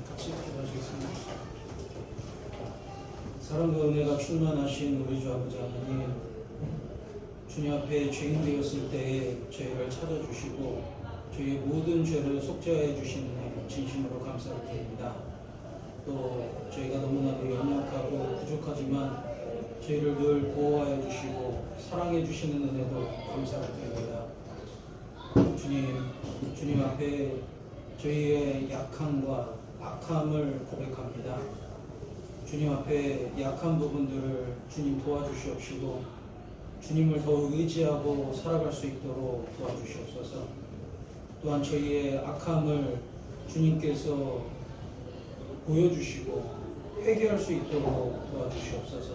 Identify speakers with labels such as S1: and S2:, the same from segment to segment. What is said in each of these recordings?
S1: 같이 기도하시겠습니다. 사랑과 은혜가 충만하신 우리 주 아버지 하나님, 주님 앞에 죄인 되었을 때에 저희를 찾아주시고 저희의 모든 죄를 속죄하여 주시는 해 진심으로 감사드립니다. 또 저희가 너무나도 연약하고 부족하지만 저희를 늘 보호하여 주시고 사랑해 주시는 은혜도 감사드립니다. 주님 앞에 저희의 약함과 악함을 고백합니다. 주님 앞에 약한 부분들을 주님 도와주시옵시고 주님을 더욱 의지하고 살아갈 수 있도록 도와주시옵소서. 또한 저희의 악함을 주님께서 보여주시고 회개할 수 있도록 도와주시옵소서.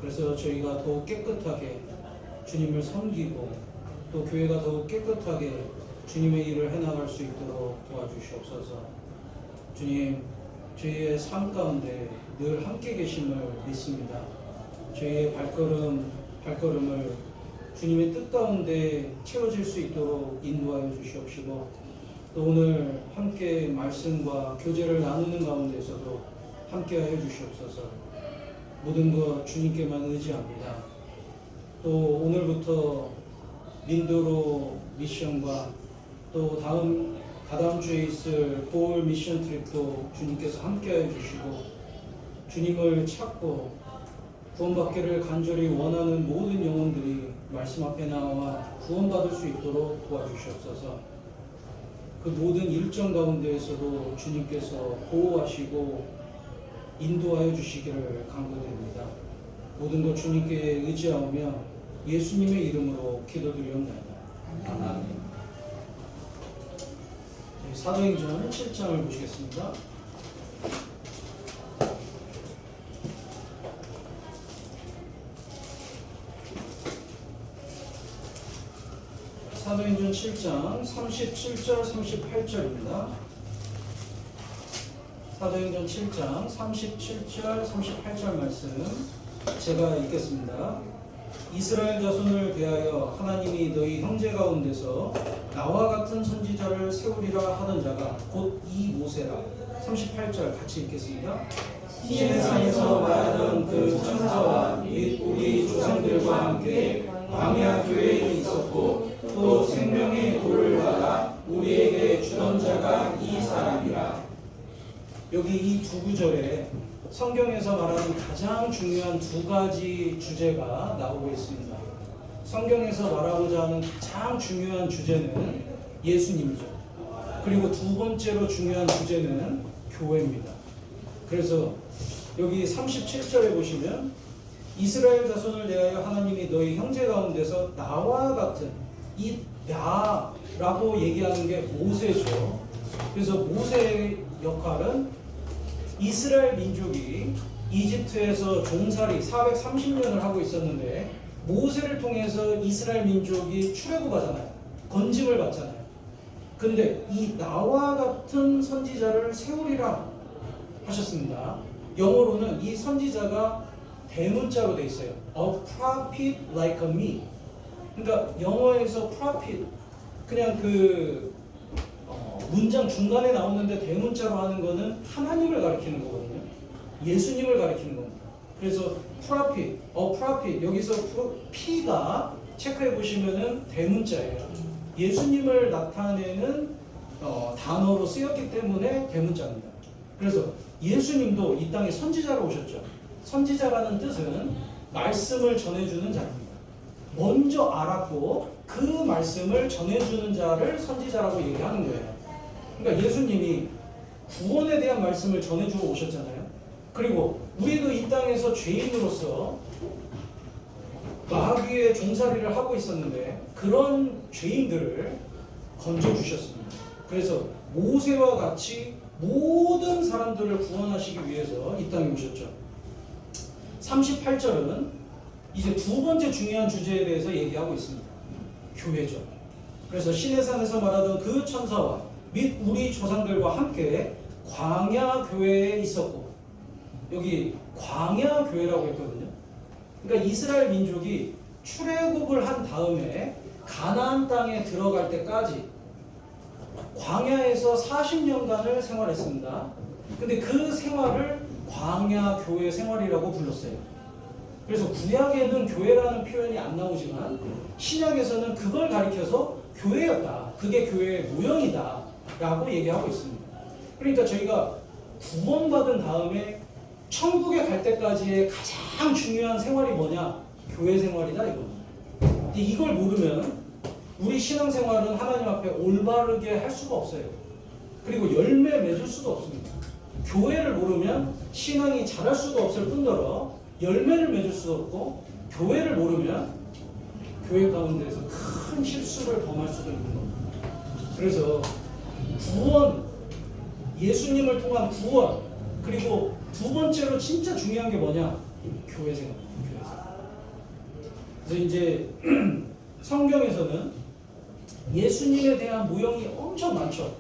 S1: 그래서 저희가 더욱 깨끗하게 주님을 섬기고 또 교회가 더욱 깨끗하게 주님의 일을 해나갈 수 있도록 도와주시옵소서. 주님, 저희의 삶 가운데 늘 함께 계심을 믿습니다. 저희의 발걸음을 주님의 뜻 가운데 채워질 수 있도록 인도하여 주시옵시고 또 오늘 함께 말씀과 교제를 나누는 가운데서도 함께하여 주시옵소서. 모든 것 주님께만 의지합니다. 또 오늘부터 민도로 미션과 또 다다음 주에 있을 볼 미션 트립도 주님께서 함께하여 주시고 주님을 찾고 구원받기를 간절히 원하는 모든 영혼들이 말씀 앞에 나와 구원받을 수 있도록 도와주시옵소서. 그 모든 일정 가운데에서도 주님께서 보호하시고 인도하여 주시기를 간구드립니다. 모든 것 주님께 의지하오며 예수님의 이름으로 기도드리옵나이다. 아멘. 사도행전 7장을 보시겠습니다. 사도행전 7장 37절 38절입니다. 사도행전 7장 37절 38절 말씀 제가 읽겠습니다. 이스라엘 자손을 대하여 하나님이 너희 형제 가운데서 나와 같은 선지자를 세우리라 하던 자가 곧 이 모세라. 38절 같이 읽겠습니다. 시내산에서 말하던 그 천사와 및 우리 조상들과 함께 광야 교회에 있었고 또 생명의 돌을 받아 우리에게 주던 자가 이 사람이라. 여기 이 두 구절에 성경에서 말하는 가장 중요한 두 가지 주제가 나오고 있습니다. 성경에서 말하고자 하는 가장 중요한 주제는 예수님이죠. 그리고 두 번째로 중요한 주제는 교회입니다. 그래서 여기 37절에 보시면 이스라엘 자손을 대하여 하나님이 너희 형제 가운데서 나와 같은 이 나라고 얘기하는 게 모세죠. 그래서 모세의 역할은 이스라엘 민족이 이집트에서 종살이 430년을 하고 있었는데 모세를 통해서 이스라엘 민족이 출애굽하잖아요. 건짐을 받잖아요. 근데 이 나와 같은 선지자를 세우리라 하셨습니다. 영어로는 이 선지자가 대문자로 돼 있어요. A prophet like me. 그러니까 영어에서 prophet 그냥 문장 중간에 나오는데 대문자로 하는 거는 하나님을 가리키는 거거든요. 예수님을 가리키는 겁니다. 그래서 prophet, prophet 여기서 P가 체크해 보시면은 대문자예요. 예수님을 나타내는 단어로 쓰였기 때문에 대문자입니다. 그래서 예수님도 이 땅에 선지자로 오셨죠. 선지자라는 뜻은 말씀을 전해주는 자입니다. 먼저 알았고 그 말씀을 전해주는 자를 선지자라고 얘기하는 거예요. 그러니까 예수님이 구원에 대한 말씀을 전해주고 오셨잖아요. 그리고 우리도 이 땅에서 죄인으로서 마귀의 종살이를 하고 있었는데 그런 죄인들을 건져주셨습니다. 그래서 모세와 같이 모든 사람들을 구원하시기 위해서 이 땅에 오셨죠. 38절은 이제 두 번째 중요한 주제에 대해서 얘기하고 있습니다. 교회죠. 그래서 시내산에서 말하던 그 천사와 및 우리 조상들과 함께 광야 교회에 있었고, 여기 광야 교회라고 했거든요. 그러니까 이스라엘 민족이 출애굽을 한 다음에 가나안 땅에 들어갈 때까지 광야에서 40년간을 생활했습니다. 근데 그 생활을 광야 교회 생활이라고 불렀어요. 그래서 구약에는 교회라는 표현이 안 나오지만 신약에서는 그걸 가리켜서 교회였다. 그게 교회의 모형이다. 라고 얘기하고 있습니다. 그러니까 저희가 구원받은 다음에 천국에 갈 때까지의 가장 중요한 생활이 뭐냐? 교회 생활이다 이겁니다. 근데 이걸 모르면 우리 신앙생활은 하나님 앞에 올바르게 할 수가 없어요. 그리고 열매 맺을 수도 없습니다. 교회를 모르면 신앙이 자랄 수도 없을 뿐더러 열매를 맺을 수도 없고, 교회를 모르면 교회 가운데에서 큰 실수를 범할 수도 있는 겁니다. 그래서 구원, 예수님을 통한 구원, 그리고 두 번째로 진짜 중요한 게 뭐냐? 교회 생활. 그래서 이제 성경에서는 예수님에 대한 모형이 엄청 많죠.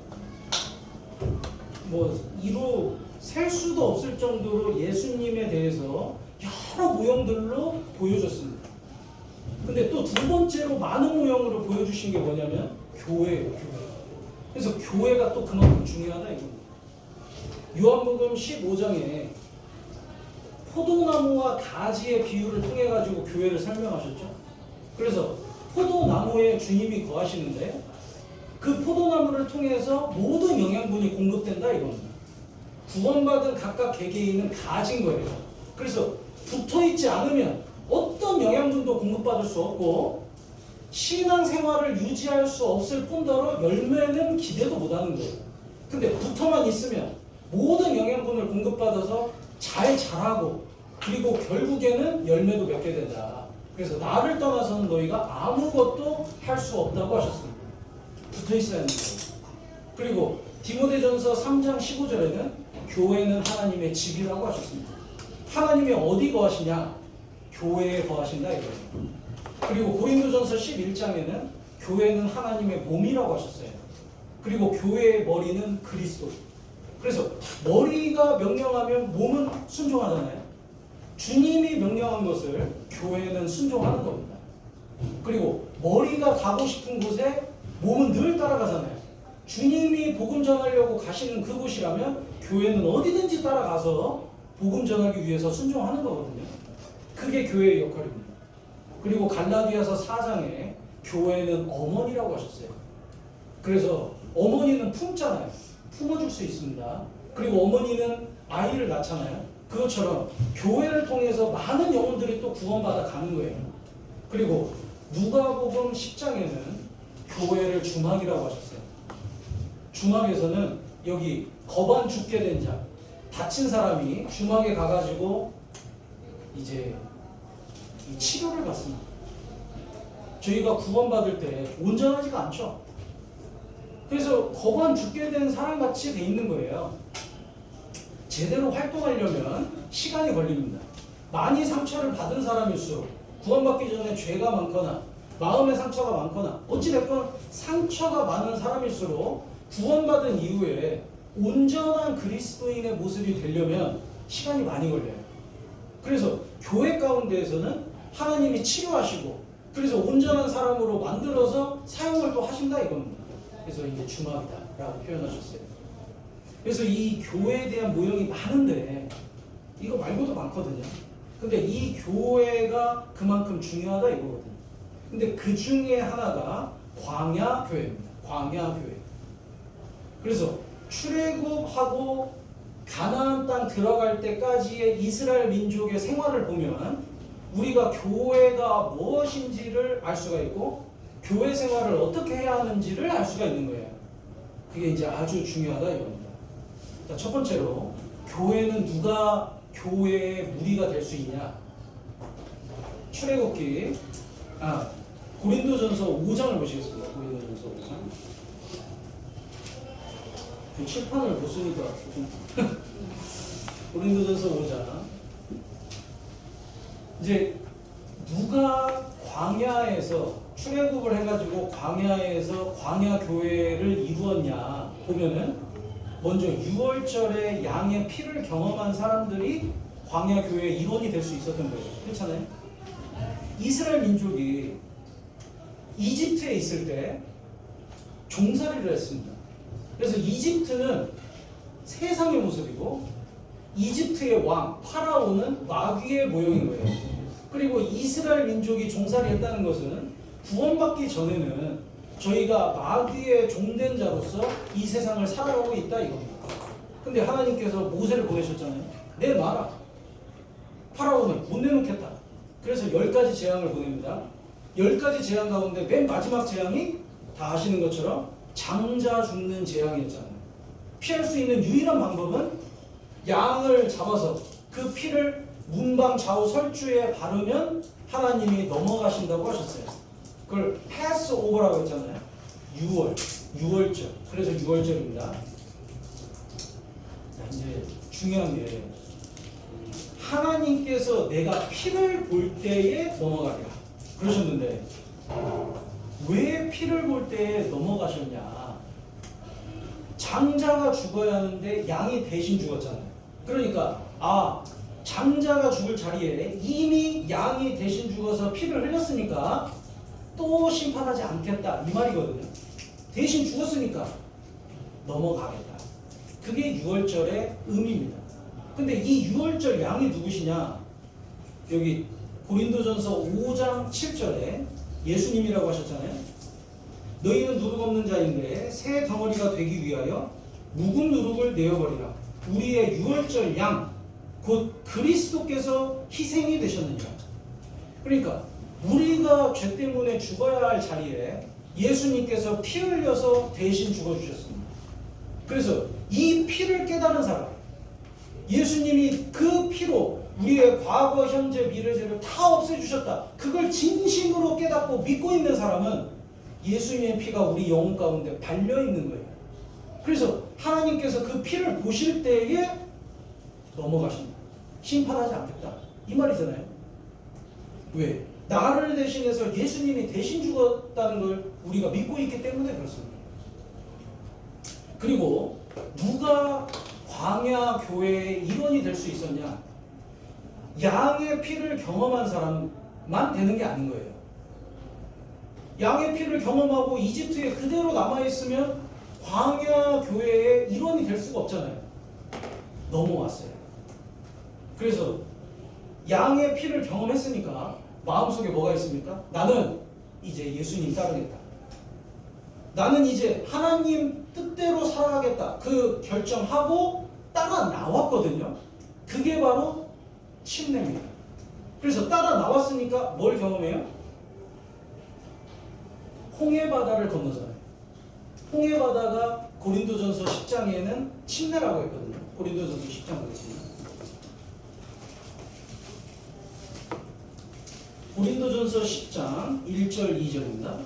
S1: 뭐 이루 셀 수도 없을 정도로 예수님에 대해서 여러 모형들로 보여줬습니다. 근데 또 두 번째로 많은 모형으로 보여주신 게 뭐냐면 교회예요. 교회. 그래서 교회가 또 그만큼 중요하다 이겁니다. 요한복음 15장에 포도나무와 가지의 비유를 통해 가지고 교회를 설명하셨죠. 그래서 포도나무에 주님이 거하시는데 그 포도나무를 통해서 모든 영양분이 공급된다 이겁니다. 구원받은 각각 개개인은 가진 거예요. 그래서 붙어있지 않으면 어떤 영양분도 공급받을 수 없고 신앙생활을 유지할 수 없을 뿐더러 열매는 기대도 못하는 거예요. 근데 붙어만 있으면 모든 영양분을 공급받아서 잘 자라고, 그리고 결국에는 열매도 맺게 된다. 그래서 나를 떠나서는 너희가 아무것도 할 수 없다고 하셨습니다. 붙어있어야 하는 거예요. 그리고 디모데전서 3장 15절에는 교회는 하나님의 집이라고 하셨습니다. 하나님이 어디 거하시냐? 교회에 거하신다 이거예요. 그리고 고린도전서 11장에는 교회는 하나님의 몸이라고 하셨어요. 그리고 교회의 머리는 그리스도. 그래서 머리가 명령하면 몸은 순종하잖아요. 주님이 명령한 것을 교회는 순종하는 겁니다. 그리고 머리가 가고 싶은 곳에 몸은 늘 따라가잖아요. 주님이 복음 전하려고 가시는 그곳이라면 교회는 어디든지 따라가서 복음 전하기 위해서 순종하는 거거든요. 그게 교회의 역할입니다. 그리고 갈라디아서 4장에 교회는 어머니라고 하셨어요. 그래서 어머니는 품잖아요. 품어줄 수 있습니다. 그리고 어머니는 아이를 낳잖아요. 그것처럼 교회를 통해서 많은 영혼들이 또 구원받아 가는 거예요. 그리고 누가복음 10장에는 교회를 주막이라고 하셨어요. 주막에서는 여기 거반 죽게 된 자, 다친 사람이 주막에 가가지고 이제 이 치료를 받습니다. 저희가 구원받을 때 온전하지가 않죠. 그래서 거반 죽게 된 사람같이 돼 있는 거예요. 제대로 활동하려면 시간이 걸립니다. 많이 상처를 받은 사람일수록, 구원받기 전에 죄가 많거나 마음의 상처가 많거나 어찌됐건 상처가 많은 사람일수록 구원받은 이후에 온전한 그리스도인의 모습이 되려면 시간이 많이 걸려요. 그래서 교회 가운데에서는 하나님이 치료하시고, 그래서 온전한 사람으로 만들어서 사용을 또 하신다 이겁니다. 그래서 이게 주막이다 라고 표현하셨어요. 그래서 이 교회에 대한 모형이 많은데 이거 말고도 많거든요. 근데 이 교회가 그만큼 중요하다 이거거든요. 근데 그 중에 하나가 광야 교회입니다. 광야 교회. 그래서 출애굽하고 가나안 땅 들어갈 때까지의 이스라엘 민족의 생활을 보면 우리가 교회가 무엇인지를 알 수가 있고 교회 생활을 어떻게 해야 하는지를 알 수가 있는 거예요. 그게 이제 아주 중요하다 이겁니다. 자, 첫 번째로 교회는 누가 교회의 무리가 될 수 있냐? 출애굽기 고린도전서 5장을 보시겠습니다. 고린도전서 5장. 칠판을 못 쓰니까 고린도전서 5장. 이제 누가 광야에서 출애굽을 해가지고 광야에서 광야 교회를 이루었냐 보면은 먼저 6월절에 양의 피를 경험한 사람들이 광야 교회의 일원이 될 수 있었던 거예요. 그렇잖아요. 이스라엘 민족이 이집트에 있을 때 종살이를 했습니다. 그래서 이집트는 세상의 모습이고 이집트의 왕 파라오는 마귀의 모형인 거예요. 그리고 이스라엘 민족이 종살이 했다는 것은 구원받기 전에는 저희가 마귀의 종된 자로서 이 세상을 살아가고 있다 이겁니다. 근데 하나님께서 모세를 보내셨잖아요. 내놔라. 파라오는 못 내놓겠다. 그래서 10가지 재앙을 보냅니다. 10가지 재앙 가운데 맨 마지막 재앙이 다 아시는 것처럼 장자 죽는 재앙이었잖아요. 피할 수 있는 유일한 방법은 양을 잡아서 그 피를 문방 좌우 설주에 바르면 하나님이 넘어가신다고 하셨어요. 그걸 패스 오버라고 했잖아요. 6월절. 그래서 6월절입니다. 자, 이제 중요한 게 하나님께서 내가 피를 볼 때에 넘어가리라 그러셨는데 왜 피를 볼 때에 넘어가셨냐? 장자가 죽어야 하는데 양이 대신 죽었잖아요. 그러니까 장자가 죽을 자리에 이미 양이 대신 죽어서 피를 흘렸으니까 또 심판하지 않겠다 이 말이거든요. 대신 죽었으니까 넘어가겠다. 그게 6월절의 의미입니다. 근데 이 6월절 양이 누구시냐? 여기 고린도전서 5장 7절에 예수님이라고 하셨잖아요. 너희는 누룩 없는 자인데 새 덩어리가 되기 위하여 묵은 누룩을 내어버리라. 우리의 6월절 양 곧 그리스도께서 희생이 되셨느니라. 그러니까 우리가 죄 때문에 죽어야 할 자리에 예수님께서 피 흘려서 대신 죽어주셨습니다. 그래서 이 피를 깨달은 사람, 예수님이 그 피로 우리의 과거, 현재, 미래죄를 다 없애주셨다. 그걸 진심으로 깨닫고 믿고 있는 사람은 예수님의 피가 우리 영혼 가운데 발려있는 거예요. 그래서 하나님께서 그 피를 보실 때에 넘어가십니다. 심판하지 않겠다. 이 말이잖아요. 왜? 나를 대신해서 예수님이 대신 죽었다는 걸 우리가 믿고 있기 때문에 그렇습니다. 그리고 누가 광야 교회의 일원이 될 수 있었냐? 양의 피를 경험한 사람만 되는 게 아닌 거예요. 양의 피를 경험하고 이집트에 그대로 남아있으면 광야 교회의 일원이 될 수가 없잖아요. 넘어왔어요. 그래서 양의 피를 경험했으니까 마음속에 뭐가 있습니까? 나는 이제 예수님 따르겠다. 나는 이제 하나님 뜻대로 살아가겠다. 그 결정하고 따라 나왔거든요. 그게 바로 침례입니다. 그래서 따라 나왔으니까 뭘 경험해요? 홍해바다를 건너잖아요. 홍해바다가 고린도전서 10장에는 침례라고 했거든요. 고린도전서 10장 보겠습니다. 고린도전서 10장 1절 2절입니다.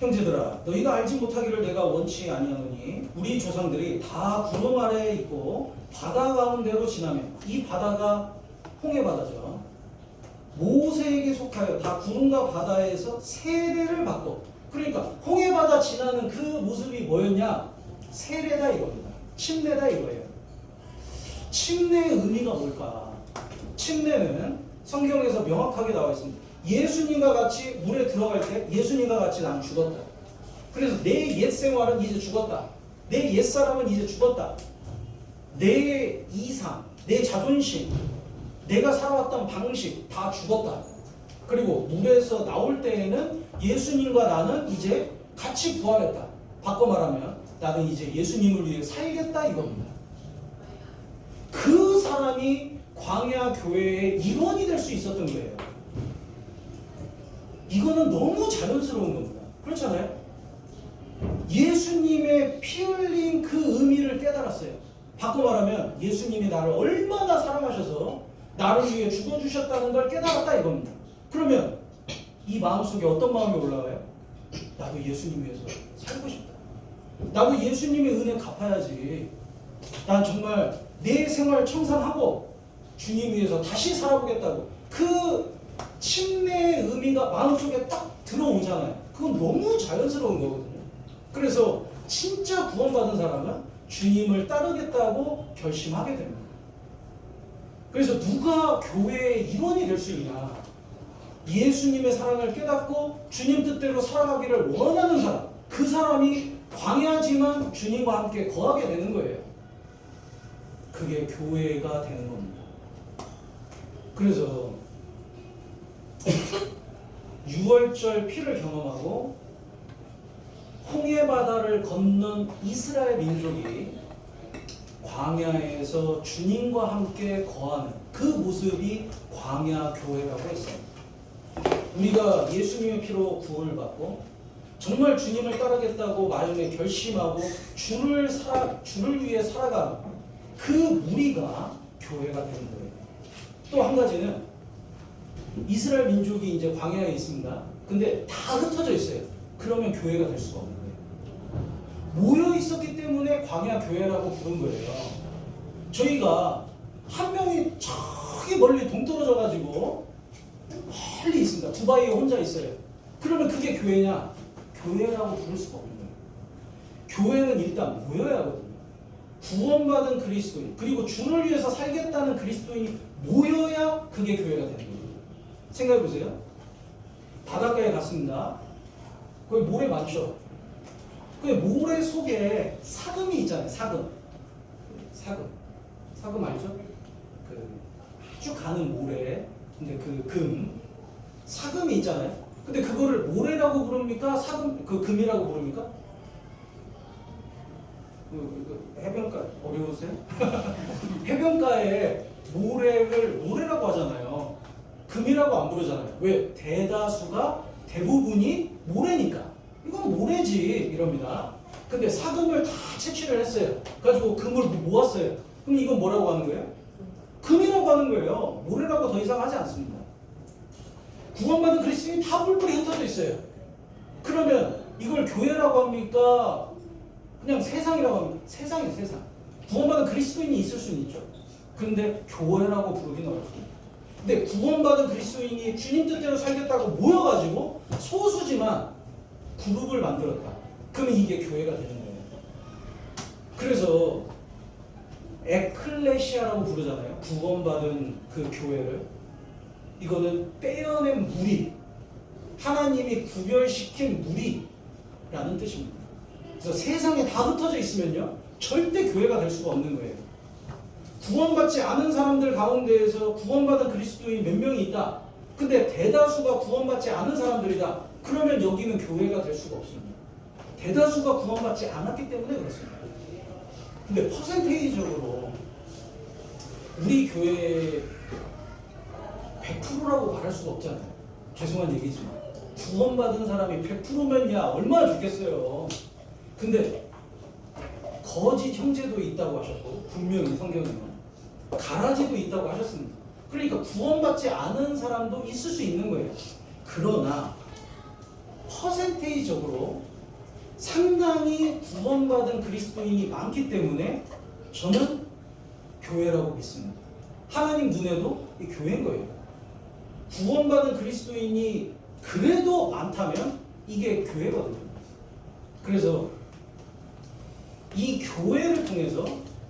S1: 형제들아 너희가 알지 못하기를 내가 원치 아니하노니 우리 조상들이 다 구름 아래에 있고 바다 가운데로 지나며 이 바다가 홍해바다죠. 모세에게 속하여 다 구름과 바다에서 세례를 받고, 그러니까 홍해바다 지나는 그 모습이 뭐였냐? 세례다 이겁니다. 침례다 이거예요. 침례의 의미가 뭘까? 침례는 성경에서 명확하게 나와 있습니다. 예수님과 같이 물에 들어갈 때 예수님과 같이 난 죽었다. 그래서 내 옛 생활은 이제 죽었다. 내 옛사람은 이제 죽었다. 내 이상, 내 자존심, 내가 살아왔던 방식 다 죽었다. 그리고 물에서 나올 때에는 예수님과 나는 이제 같이 부활했다. 바꿔 말하면 나는 이제 예수님을 위해 살겠다 이겁니다. 그 사람이 광야 교회의 일원이 될 수 있었던 거예요. 이거는 너무 자연스러운 겁니다. 그렇잖아요? 예수님의 피 흘린 그 의미를 깨달았어요. 바꿔 말하면 예수님이 나를 얼마나 사랑하셔서 나를 위해 죽어주셨다는 걸 깨달았다 이겁니다. 그러면 이 마음속에 어떤 마음이 올라와요? 나도 예수님 위해서 살고 싶다. 나도 예수님의 은혜 갚아야지. 난 정말 내 생활 청산하고 주님 위해서 다시 살아보겠다고. 그 침례의 의미가 마음속에 딱 들어오잖아요. 그건 너무 자연스러운 거거든요. 그래서 진짜 구원받은 사람은 주님을 따르겠다고 결심하게 됩니다. 그래서 누가 교회의 일원이 될 수 있냐? 예수님의 사랑을 깨닫고 주님 뜻대로 살아가기를 원하는 사람, 그 사람이 광야지만 주님과 함께 거하게 되는 거예요. 그게 교회가 되는 겁니다. 그래서 6월절 피를 경험하고 홍해 바다를 건넌 이스라엘 민족이 광야에서 주님과 함께 거하는 그 모습이 광야 교회라고 했어요. 우리가 예수님의 피로 구원을 받고 정말 주님을 따르겠다고 마음에 결심하고 주를 위해 살아가는 그 무리가 교회가 되는 거예요. 또 한 가지는 이스라엘 민족이 이제 광야에 있습니다. 근데 다 흩어져 있어요. 그러면 교회가 될 수가 없는 거예요. 모여 있었기 때문에 광야 교회라고 부른 거예요. 저희가 한 명이 저기 멀리 동떨어져 가지고 멀리 있습니다. 두바이에 혼자 있어요. 그러면 그게 교회냐? 교회라고 부를 수가 없는 거예요. 교회는 일단 모여야 하거든요. 구원받은 그리스도인 그리고 주를 위해서 살겠다는 그리스도인이 모여야 그게 교회가 되는 거예요. 생각해 보세요. 바닷가에 갔습니다. 거기 모래 많죠. 그 모래 속에 사금이 있잖아요. 사금 알죠? 그 아주 가는 모래. 근데 그 사금이 있잖아요. 근데 그거를 모래라고 부릅니까? 금이라고 부릅니까? 해변가 어려우세요? 해변가에 모래를 모래라고 하잖아요. 금이라고 안 부르잖아요. 왜? 대부분이 모래니까. 이건 모래지 이럽니다. 근데 사금을 다 채취를 했어요. 가지고 금을 모았어요. 그럼 이건 뭐라고 하는 거예요? 금이라고 하는 거예요. 모래라고 더 이상 하지 않습니다. 구원받은 그리스도인이 다 뿔뿔이 흩어져 있어요. 그러면 이걸 교회라고 합니까? 그냥 세상이라고 합니까? 세상이에요, 세상. 구원받은 그리스도인이 있을 수는 있죠. 그런데 교회라고 부르기는 어렵습니다. 근데 구원받은 그리스도인이 주님 뜻대로 살겠다고 모여가지고 소수지만 그룹을 만들었다. 그러면 이게 교회가 되는 거예요. 그래서 에클레시아라고 부르잖아요. 구원받은 그 교회를. 이거는 빼어낸 무리, 하나님이 구별시킨 무리라는 뜻입니다. 그래서 세상에 다 흩어져 있으면요 절대 교회가 될 수가 없는 거예요. 구원받지 않은 사람들 가운데에서 구원받은 그리스도인이 몇 명이 있다. 근데 대다수가 구원받지 않은 사람들이다. 그러면 여기는 교회가 될 수가 없습니다. 대다수가 구원받지 않았기 때문에 그렇습니다. 근데 퍼센테이적으로 우리 교회의 100%라고 말할 수가 없잖아요. 죄송한 얘기지만 구원받은 사람이 100%면 야 얼마나 좋겠어요. 근데 거짓 형제도 있다고 하셨고 분명히 성경에는 가라지도 있다고 하셨습니다. 그러니까 구원받지 않은 사람도 있을 수 있는 거예요. 그러나 퍼센테이적으로 상당히 구원받은 그리스도인이 많기 때문에 저는 교회라고 믿습니다. 하나님 눈에도 이 교회인 거예요. 구원받은 그리스도인이 그래도 많다면 이게 교회거든요. 그래서 이 교회를 통해서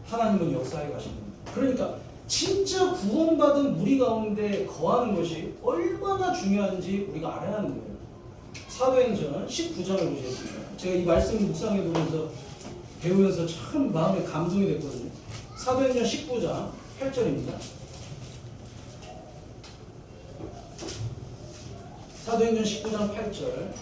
S1: 하나님은 역사해 가신 겁니다. 그러니까 진짜 구원받은 무리 가운데 거하는 것이 얼마나 중요한지 우리가 알아야 하는 거예요. 사도행전 19장을 보시겠습니다. 제가 이 말씀 묵상해 보면서 배우면서 참 마음에 감동이 됐거든요. 사도행전 19장 8절입니다. 사도행전 19장 8절.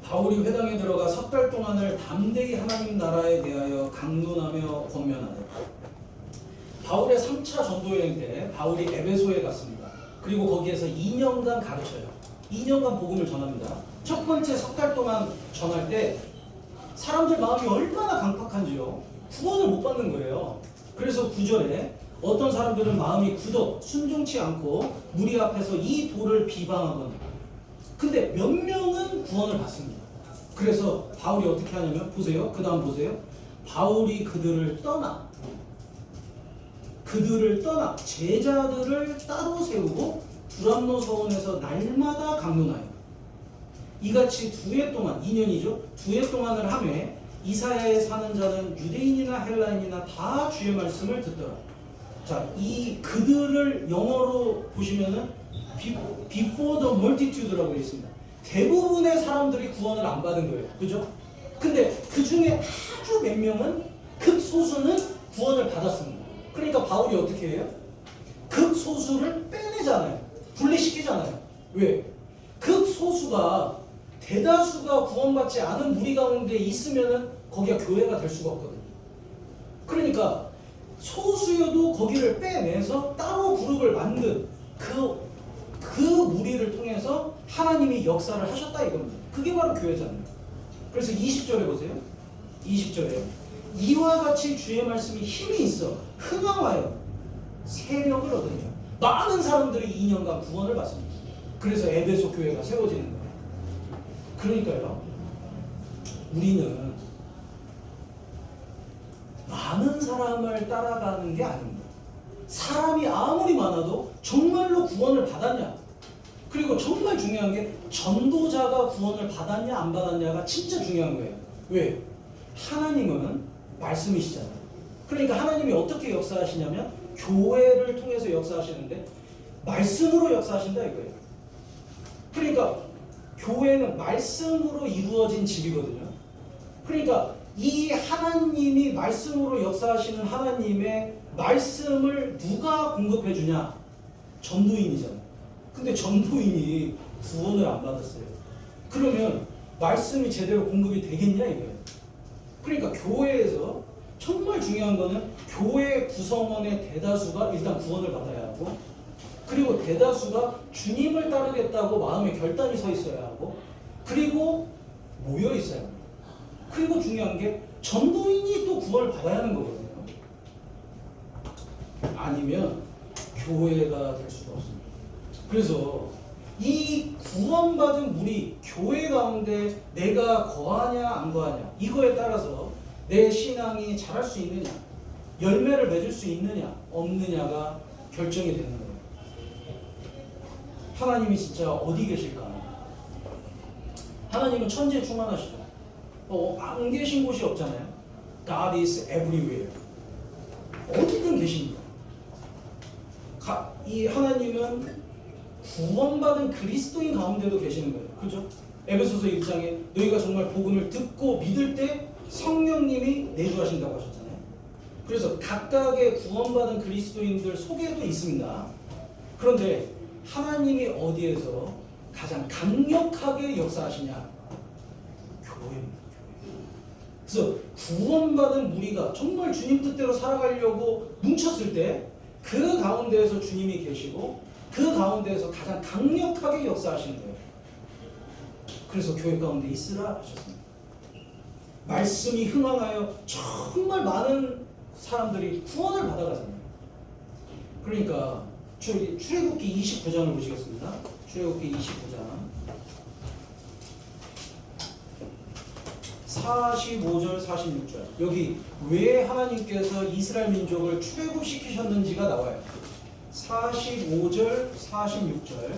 S1: 바울이 회당에 들어가 석 달 동안을 담대히 하나님 나라에 대하여 강론하며 권면하되. 바울의 3차 전도 여행 때 바울이 에베소에 갔습니다. 그리고 거기에서 2년간 가르쳐요. 2년간 복음을 전합니다. 첫 번째 석 달 동안 전할 때 사람들 마음이 얼마나 강팍한지요. 구원을 못 받는 거예요. 그래서 9절에 어떤 사람들은 마음이 굳어 순종치 않고 무리 앞에서 이 돌을 비방하거나. 근데 몇 명은 구원을 받습니다. 그래서 바울이 어떻게 하냐면 보세요. 그 다음 보세요. 바울이 그들을 떠나 제자들을 따로 세우고 두람노 서원에서 날마다 강론하여 이같이 2해 동안 2년이죠. 2해 동안을 하며 이사야에 사는 자는 유대인이나 헬라인이나 다 주의 말씀을 듣더라. 자, 이 그들을 영어로 보시면은 before the multitude라고 되어 있습니다. 대부분의 사람들이 구원을 안 받은 거예요. 그죠? 근데 그 중에 아주 몇 명은 극소수는 구원을 받았습니다. 그러니까 바울이 어떻게 해요? 극소수를 빼내잖아요. 분리시키잖아요. 왜? 극소수가 대다수가 구원받지 않은 무리 가운데 있으면은 거기가 교회가 될 수가 없거든요. 그러니까 소수여도 거기를 빼내서 따로 그룹을 만든 그 무리를 통해서 하나님이 역사를 하셨다 이겁니다. 그게 바로 교회잖아요. 그래서 20절에 보세요. 20절에 이와 같이 주의 말씀이 힘이 있어 흥황하여 세력을 얻으며 많은 사람들이 2년간 구원을 받습니다. 그래서 에베소 교회가 세워지는 거예요. 그러니까요, 우리는 많은 사람을 따라가는 게 아닙니다. 사람이 아무리 많아도 정말로 구원을 받았냐, 그리고 정말 중요한 게 전도자가 구원을 받았냐 안 받았냐가 진짜 중요한 거예요. 왜? 하나님은 말씀이시잖아요. 그러니까 하나님이 어떻게 역사하시냐면 교회를 통해서 역사하시는데 말씀으로 역사하신다 이거예요. 그러니까 교회는 말씀으로 이루어진 집이거든요. 그러니까 이 하나님이 말씀으로 역사하시는 하나님의 말씀을 누가 공급해 주냐? 전도인이잖아요. 근데 전도인이 구원을 안 받았어요. 그러면 말씀이 제대로 공급이 되겠냐 이거예요. 그러니까 교회에서 정말 중요한 거는 교회 구성원의 대다수가 일단 구원을 받아야 하고, 그리고 대다수가 주님을 따르겠다고 마음에 결단이 서 있어야 하고, 그리고 모여 있어야 합니다. 그리고 중요한 게 전도인이 또 구원을 받아야 하는 거거든요. 아니면 교회가 될 수가 없습니다. 그래서 이 구원받은 무리 교회 가운데 내가 거하냐 안 거하냐 이거에 따라서 내 신앙이 자랄 수 있느냐, 열매를 맺을 수 있느냐 없느냐가 결정이 되는 거예요. 하나님이 진짜 어디 계실까? 하나님은 천지에 충만하시죠. 안 계신 곳이 없잖아요. God is everywhere. 어디든 계십니다. 이 하나님은 구원받은 그리스도인 가운데도 계시는 거예요. 그죠? 에베소서 1장에 너희가 정말 복음을 듣고 믿을 때 성령님이 내주하신다고 하셨잖아요. 그래서 각각의 구원받은 그리스도인들 속에도 있습니다. 그런데 하나님이 어디에서 가장 강력하게 역사하시냐? 교회입니다. 그래서 구원받은 무리가 정말 주님 뜻대로 살아가려고 뭉쳤을 때 그 가운데에서 주님이 계시고 그 가운데에서 가장 강력하게 역사하시는 거예요. 그래서 교회 가운데 있으라 하셨습니다. 말씀이 흥황하여 정말 많은 사람들이 구원을 받아가잖아요. 그러니까 출애굽기 29장을 보시겠습니다. 출애굽기 29장 45절 46절 여기 왜 하나님께서 이스라엘 민족을 출애굽시키셨는지가 나와요. 45절 46절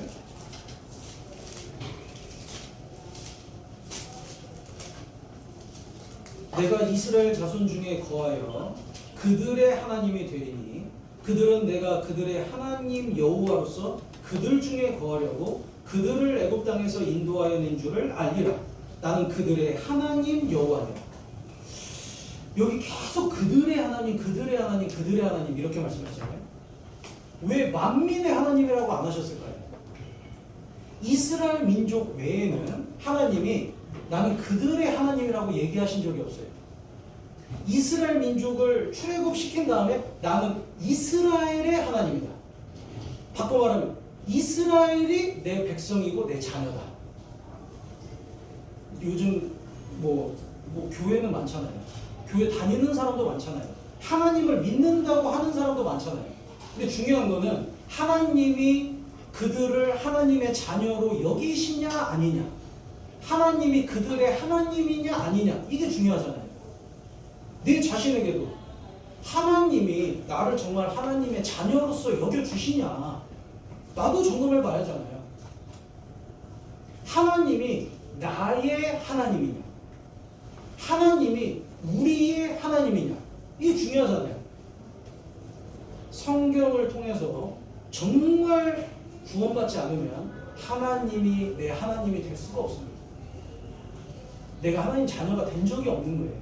S1: 내가 이스라엘 자손 중에 거하여 그들의 하나님이 되리니 그들은 내가 그들의 하나님 여호와로서 그들 중에 거하려고 그들을 애굽 땅에서 인도하여 낸 줄을 알리라. 나는 그들의 하나님 여호와냐. 여기 계속 그들의 하나님, 그들의 하나님, 그들의 하나님 이렇게 말씀하시잖아요. 왜 만민의 하나님이라고 안 하셨을까요? 이스라엘 민족 외에는 하나님이 나는 그들의 하나님이라고 얘기하신 적이 없어요. 이스라엘 민족을 출애굽시킨 다음에 나는 이스라엘의 하나님이다. 바꿔 말하면 이스라엘이 내 백성이고 내 자녀다. 요즘 뭐 교회는 많잖아요. 교회 다니는 사람도 많잖아요. 하나님을 믿는다고 하는 사람도 많잖아요. 근데 중요한 거는 하나님이 그들을 하나님의 자녀로 여기시냐 아니냐, 하나님이 그들의 하나님이냐 아니냐, 이게 중요하잖아요. 내 자신에게도 하나님이 나를 정말 하나님의 자녀로서 여겨주시냐, 나도 점검해 봐야 하잖아요. 하나님이 나의 하나님이냐, 하나님이 우리의 하나님이냐, 이게 중요하잖아요. 성경을 통해서 정말 구원받지 않으면 하나님이 내 하나님이 될 수가 없습니다. 내가 하나님 자녀가 된 적이 없는 거예요.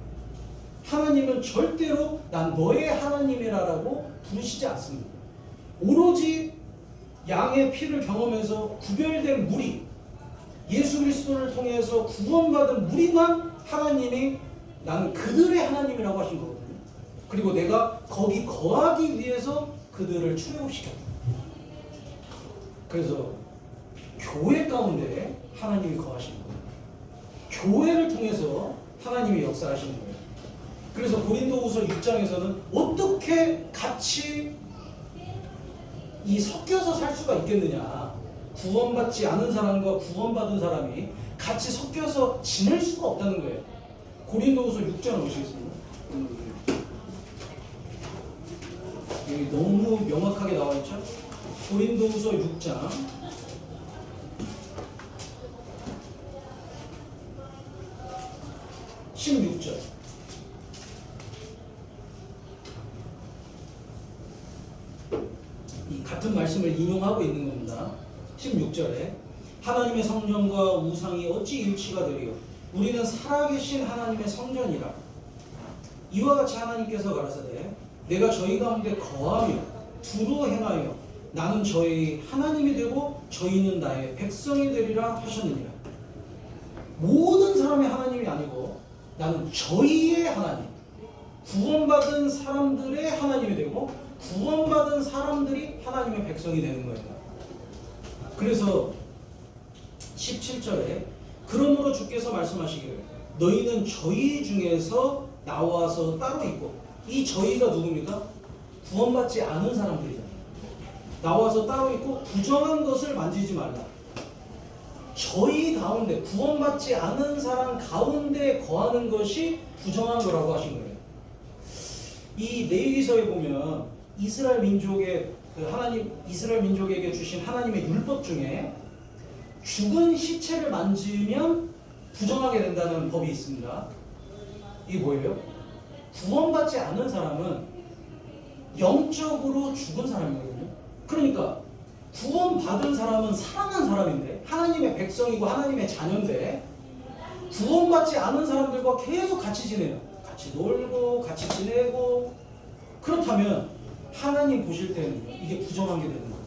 S1: 하나님은 절대로 난 너의 하나님이라고 부르시지 않습니다. 오로지 양의 피를 경험해서 구별된 무리, 예수 그리스도를 통해서 구원받은 무리만 하나님이 나는 그들의 하나님이라고 하신 거거든요. 그리고 내가 거기 거하기 위해서 그들을 출애굽시켰다. 그래서 교회 가운데 하나님이 거하시는 거예요. 교회를 통해서 하나님이 역사하시는 거예요. 그래서 고린도후서 6장에서는 어떻게 같이 이 섞여서 살 수가 있겠느냐. 구원받지 않은 사람과 구원받은 사람이 같이 섞여서 지낼 수가 없다는 거예요. 고린도후서 6장을 보시겠습니다. 여기 너무 명확하게 나와 있죠? 고린도후서 6장 16절. 이 같은 말씀을 인용하고 있는 겁니다. 16절에 하나님의 성전과 우상이 어찌 일치가 되리요? 우리는 살아계신 하나님의 성전이라. 이와 같이 하나님께서 가라사대 내가 저희 가운데 거하며 두루 행하여 나는 저희 하나님이 되고 저희는 나의 백성이 되리라 하셨느니라. 모든 사람의 하나님이 아니고 나는 저희의 하나님, 구원받은 사람들의 하나님이 되고 구원받은 사람들이 하나님의 백성이 되는 거예요. 그래서 17절에 그러므로 주께서 말씀하시기를 너희는 저희 중에서 나와서 따로 있고, 이 저희가 누굽니까? 구원받지 않은 사람들이잖아요. 나와서 따로 있고 부정한 것을 만지지 말라. 저희 가운데 구원받지 않은 사람 가운데 거하는 것이 부정한 거라고 하신 거예요. 이 레위기서에 보면 이스라엘 민족의 이스라엘 민족에게 주신 하나님의 율법 중에 죽은 시체를 만지면 부정하게 된다는 법이 있습니다. 이게 뭐예요? 구원받지 않은 사람은 영적으로 죽은 사람이거든요. 그러니까 구원받은 사람은 살아난 사람인데, 하나님의 백성이고 하나님의 자녀인데, 구원받지 않은 사람들과 계속 같이 지내요. 같이 놀고 같이 지내고. 그렇다면 하나님 보실 때는 이게 부정한 게 되는 거예요.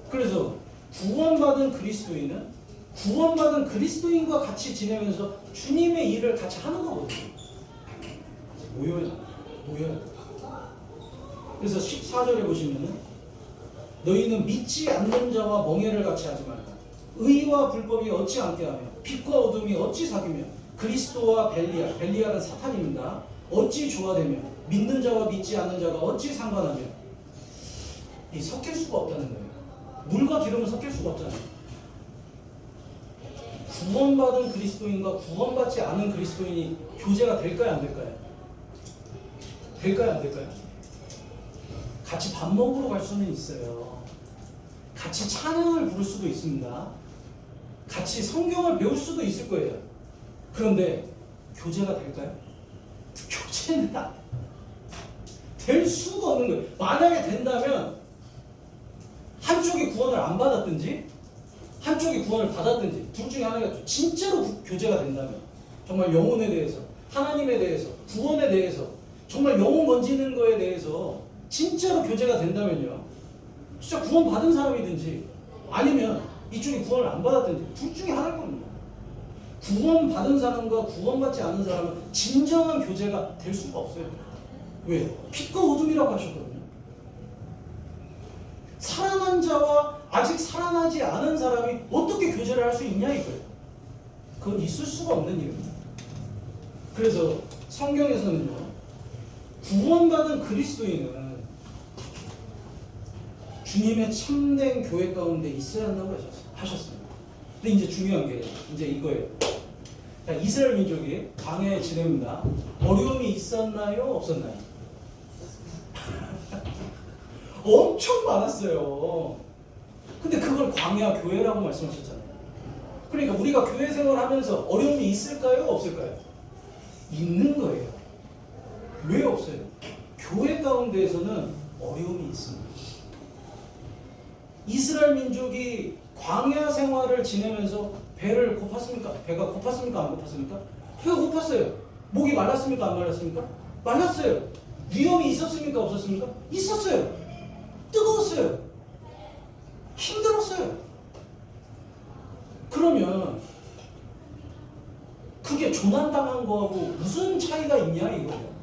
S1: 그래서 구원받은 그리스도인과 같이 지내면서 주님의 일을 같이 하는 거거든요. 모여요. 그래서 14절에 보시면은 너희는 믿지 않는 자와 멍에를 같이 하지 말라. 의와 불법이 어찌 함께하며 빛과 어둠이 어찌 사귀며 그리스도와 벨리알은 사탄입니다. 어찌 조화되며 믿는 자와 믿지 않는 자가 어찌 상관하며. 이 섞일 수가 없다는 거예요. 물과 기름은 섞일 수가 없잖아요. 구원받은 그리스도인과 구원받지 않은 그리스도인이 교제가 될까요, 안 될까요? 될까요, 안 될까요? 같이 밥 먹으러 갈 수는 있어요. 같이 찬양을 부를 수도 있습니다. 같이 성경을 배울 수도 있을 거예요. 그런데 교제가 될까요? 교제는 될 수가 없는 거예요. 만약에 된다면 한쪽이 구원을 안 받았든지 한쪽이 구원을 받았든지 둘 중에 하나가 진짜로 교제가 된다면, 정말 영혼에 대해서, 하나님에 대해서, 구원에 대해서, 정말 영혼 건지는 거에 대해서 진짜로 교제가 된다면요, 진짜 구원 받은 사람이든지 아니면 이쪽이 구원을 안 받았든지 둘 중에 하나일 겁니다. 구원 받은 사람과 구원받지 않은 사람은 진정한 교제가 될 수가 없어요. 왜? 빛과 어둠이라고 하셨거든요. 살아난 자와 아직 살아나지 않은 사람이 어떻게 교제를 할 수 있냐 이거예요. 그건 있을 수가 없는 일입니다. 그래서 성경에서는요, 구원받은 그리스도인은 주님의 참된 교회 가운데 있어야 한다고 하셨습니다. 근데 이제 중요한 게 이제 이거예요. 이스라엘 민족이 광야에 지냅니다. 어려움이 있었나요? 없었나요? 엄청 많았어요. 근데 그걸 광야 교회라고 말씀하셨잖아요. 그러니까 우리가 교회 생활하면서 어려움이 있을까요? 없을까요? 있는 거예요. 왜 없어요? 교회 가운데에서는 어려움이 있습니다. 이스라엘 민족이 광야 생활을 지내면서 배를 고팠습니까? 배가 고팠습니까? 안 고팠습니까? 배가 고팠어요. 목이 말랐습니까? 안 말랐습니까? 말랐어요. 위험이 있었습니까? 없었습니까? 있었어요. 뜨거웠어요. 힘들었어요. 그러면 그게 조난당한 거하고 무슨 차이가 있냐 이거예요.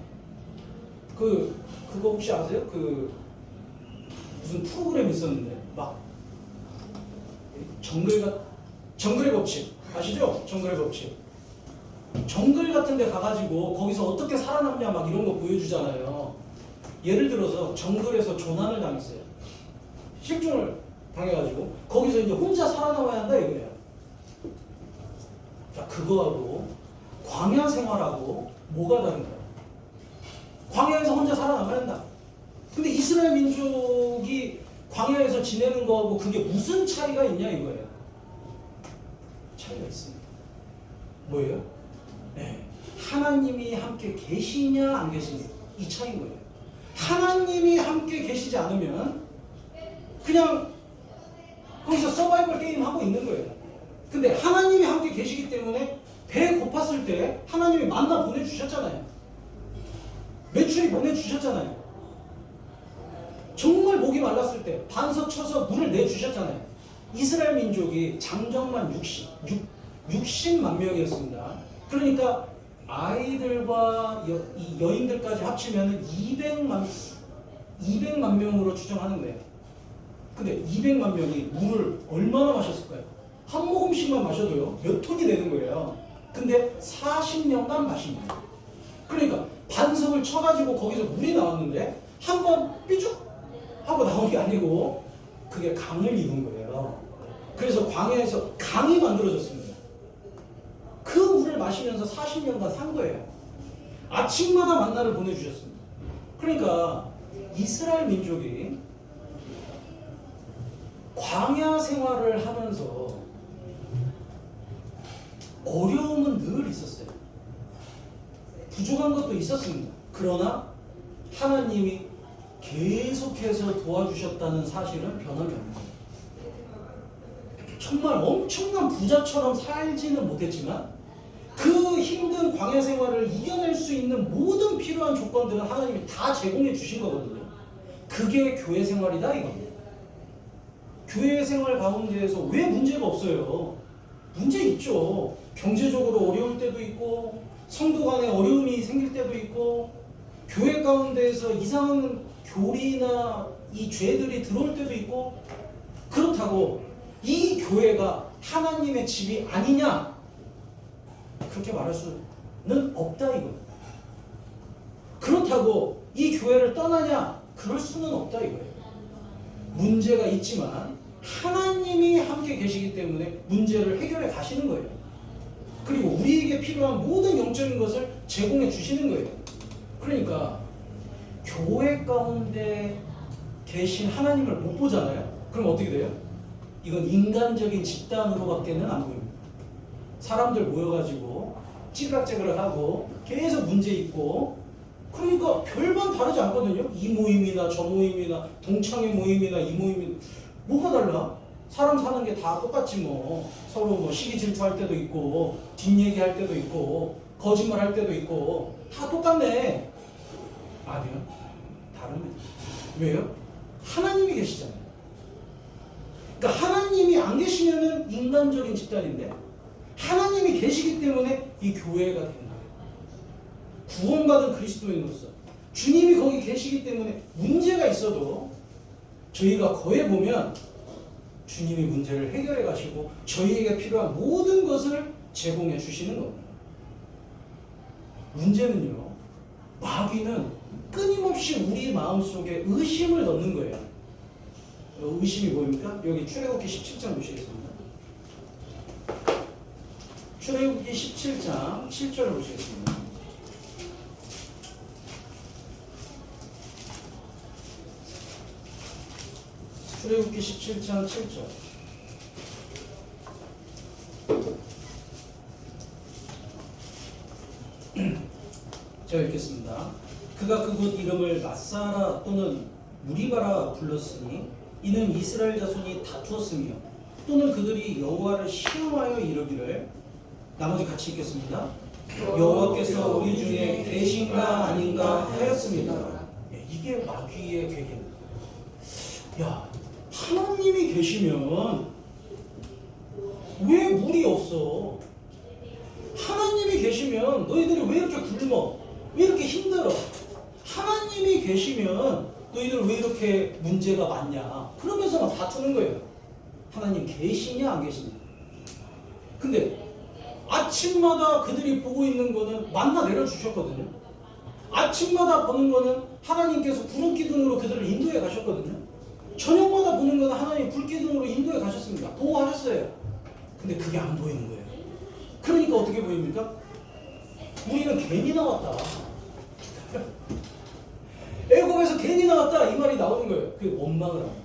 S1: 그거 혹시 아세요? 무슨 프로그램 있었는데 막 정글의 법칙 아시죠? 정글의 법칙. 정글 같은 데 가가지고 거기서 어떻게 살아남냐 막 이런 거 보여주잖아요. 예를 들어서 정글에서 조난을 당했어요. 실종을 당해가지고 거기서 이제 혼자 살아남아야 한다 이거예요. 자, 그거하고 광야 생활하고 뭐가 다른가요? 광야에서 혼자 살아남아야 한다. 근데 이스라엘 민족이 광야에서 지내는 거하고 그게 무슨 차이가 있냐 이거예요. 차이가 있습니다. 뭐예요? 네. 하나님이 함께 계시냐 안 계시냐 이 차이인 거예요. 하나님이 함께 계시지 않으면 그냥 거기서 서바이벌 게임 하고 있는 거예요. 근데 하나님이 함께 계시기 때문에 배 고팠을 때 하나님이 만나 보내주셨잖아요. 메추리 보내주셨잖아요. 정말 목이 말랐을 때 반석 쳐서 물을 내주셨잖아요. 이스라엘 민족이 장정만 60만 명이었습니다. 그러니까 아이들과 이 여인들까지 합치면 200만 명으로 추정하는 거예요. 근데 200만 명이 물을 얼마나 마셨을까요? 한 모금씩만 마셔도요 몇 톤이 되는 거예요. 근데 40명만 마십니다. 그러니까 반석을 쳐가지고 거기서 물이 나왔는데 한 번 삐죽 하고 나온 게 아니고 그게 강을 이룬 거예요. 그래서 광야에서 강이 만들어졌습니다. 그 물을 마시면서 40년간 산 거예요. 아침마다 만나를 보내주셨습니다. 그러니까 이스라엘 민족이 광야 생활을 하면서 어려움은 늘 있었어요. 부족한 것도 있었습니다. 그러나 하나님이 계속해서 도와주셨다는 사실은 변함이 없는 거예요. 정말 엄청난 부자처럼 살지는 못했지만 그 힘든 광야 생활을 이겨낼 수 있는 모든 필요한 조건들은 하나님이 다 제공해 주신 거거든요. 그게 교회 생활이다 이겁니다. 교회 생활 가운데에서 왜 문제가 없어요? 문제 있죠. 경제적으로 어려울 때도 있고 성도 간에 어려움이 생길 때도 있고 교회 가운데에서 이상한 교리나 이 죄들이 들어올 때도 있고 그렇다고 이 교회가 하나님의 집이 아니냐? 그렇게 말할 수는 없다 이거예요. 그렇다고 이 교회를 떠나냐? 그럴 수는 없다 이거예요. 문제가 있지만 하나님이 함께 계시기 때문에 문제를 해결해 가시는 거예요. 그리고 우리에게 필요한 모든 영적인 것을 제공해 주시는 거예요. 그러니까 교회 가운데 계신 하나님을 못 보잖아요. 그럼 어떻게 돼요? 이건 인간적인 집단으로밖에는 안 보입니다. 사람들 모여가지고 찌그락찌그락하고 계속 문제 있고 그러니까 별반 다르지 않거든요. 이 모임이나 저 모임이나 동창회 모임이나 이 모임이나 뭐가 달라? 사람 사는 게 다 똑같지 뭐. 서로 뭐 시기 질투할 때도 있고 뒷얘기할 때도 있고 거짓말할 때도 있고 다 똑같네. 아니요. 다릅니다. 왜요? 하나님이 계시잖아요. 그러니까 하나님이 안 계시면은 인간적인 집단인데 하나님이 계시기 때문에 이 교회가 된 거예요. 구원받은 그리스도인으로서 주님이 거기 계시기 때문에 문제가 있어도 저희가 거기에 보면 주님이 문제를 해결해 가시고 저희에게 필요한 모든 것을 제공해 주시는 겁니다. 문제는요, 마귀는 끊임없이 우리 마음속에 의심을 넣는 거예요. 의심이 뭐입니까? 여기 출애굽기 17장 보시겠습니다. 출애굽기 17장 7절을 보시겠습니다. 출애굽기 17장 7절. 제가 읽겠습니다. 그가 그곳 이름을 마사라 또는 무리바라 불렀으니 이는 이스라엘 자손이 다투었으며 또는 그들이 여호와를 시험하여 이르기를 나머지 같이 읽겠습니다. 여호와께서 우리 중에 계신가 아닌가 하였습니다. 이게 마귀의 괴계입니다. 야, 하나님이 계시면 왜 물이 없어? 하나님이 계시면 너희들이 왜 이렇게 굶어? 왜 이렇게 힘들어? 하나님이 계시면 너희들 왜 이렇게 문제가 많냐? 그러면서 막 다투는 거예요. 하나님 계시냐 안 계시냐? 근데 아침마다 그들이 보고 있는 거는 만나 내려주셨거든요. 아침마다 보는 거는 하나님께서 구름기둥으로 그들을 인도해 가셨거든요. 저녁마다 보는 거는 하나님 불기둥으로 인도해 가셨습니다. 보호하셨어요. 근데 그게 안 보이는 거예요. 그러니까 어떻게 보입니까? 우리는 괜히 나왔다. 애굽에서 괜히 나왔다 이 말이 나오는 거예요. 그게 원망을 합니다.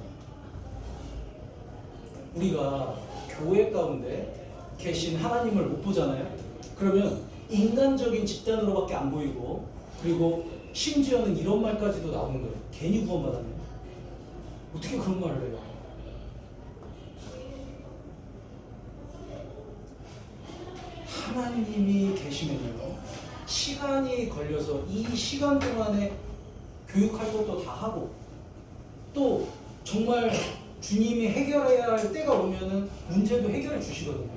S1: 우리가 교회 가운데 계신 하나님을 못 보잖아요. 그러면 인간적인 집단으로밖에 안 보이고, 그리고 심지어는 이런 말까지도 나오는 거예요. 괜히 구원받았네. 어떻게 그런 말을 해요? 하나님이 계시면요, 시간이 걸려서 이 시간 동안에 교육할 것도 다 하고, 또 정말 주님이 해결해야 할 때가 오면은 문제도 해결해 주시거든요.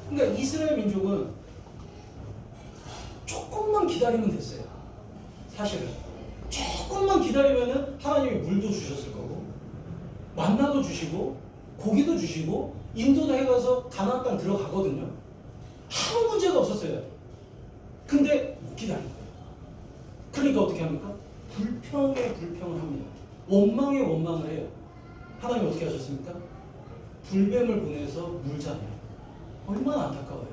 S1: 그러니까 이스라엘 민족은 조금만 기다리면 됐어요. 사실은 조금만 기다리면은 하나님이 물도 주셨을 거고, 만나도 주시고, 고기도 주시고, 인도도 해가서 가나안 땅 들어가거든요. 아무 문제가 없었어요. 근데 못 기다린 거예요. 그러니까 어떻게 합니까? 불평에 불평을 합니다. 원망에 원망을 해요. 하나님 어떻게 하셨습니까? 불뱀을 보내서 물잖아요. 얼마나 안타까워요.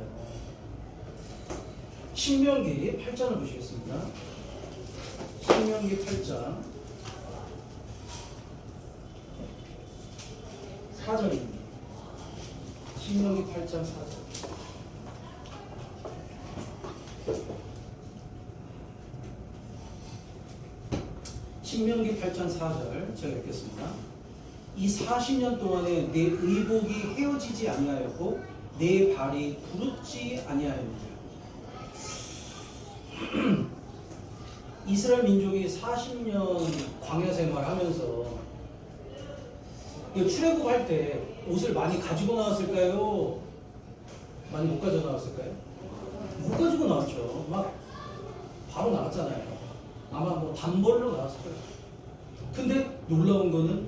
S1: 신명기 8장을 보시겠습니다. 신명기 8장 4절입니다. 신명기 8장 4절. 신명기 8장 4절 제가 읽겠습니다. 이 40년 동안에 내 의복이 헤어지지 아니하였고 내 발이 부르지 아니하였느니라. 이스라엘 민족이 40년 광야 생활하면서 출애굽할 때 옷을 많이 가지고 나왔을까요? 많이 못 가져 나왔을까요? 못 가지고 나왔죠. 막 바로 나왔잖아요. 아마 뭐 단벌로 나왔을 거예요. 근데 놀라운 거는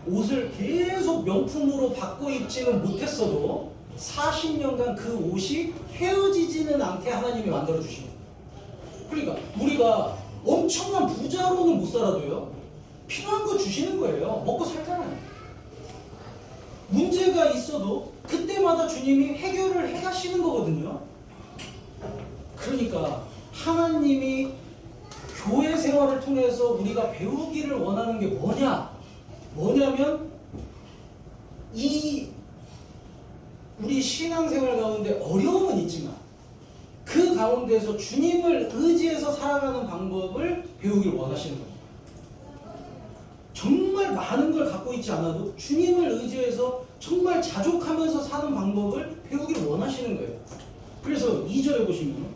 S1: 옷을 계속 명품으로 바꿔 입지는 못했어도 40년간 그 옷이 헤어지지는 않게 하나님이 만들어 주신 거예요. 그러니까 우리가 엄청난 부자로는 못 살아도요, 필요한 거 주시는 거예요. 먹고 살잖아요. 문제가 있어도 그때마다 주님이 해결을 해가시는 거거든요. 그러니까 하나님이 교회 생활을 통해서 우리가 배우기를 원하는 게 뭐냐면 이 우리 신앙생활 가운데 어려움은 있지만 그 가운데서 주님을 의지해서 살아가는 방법을 배우기를 원하시는 겁니다. 정말 많은 걸 갖고 있지 않아도 주님을 의지해서 정말 자족하면서 사는 방법을 배우기를 원하시는 거예요. 그래서 2절에 보시면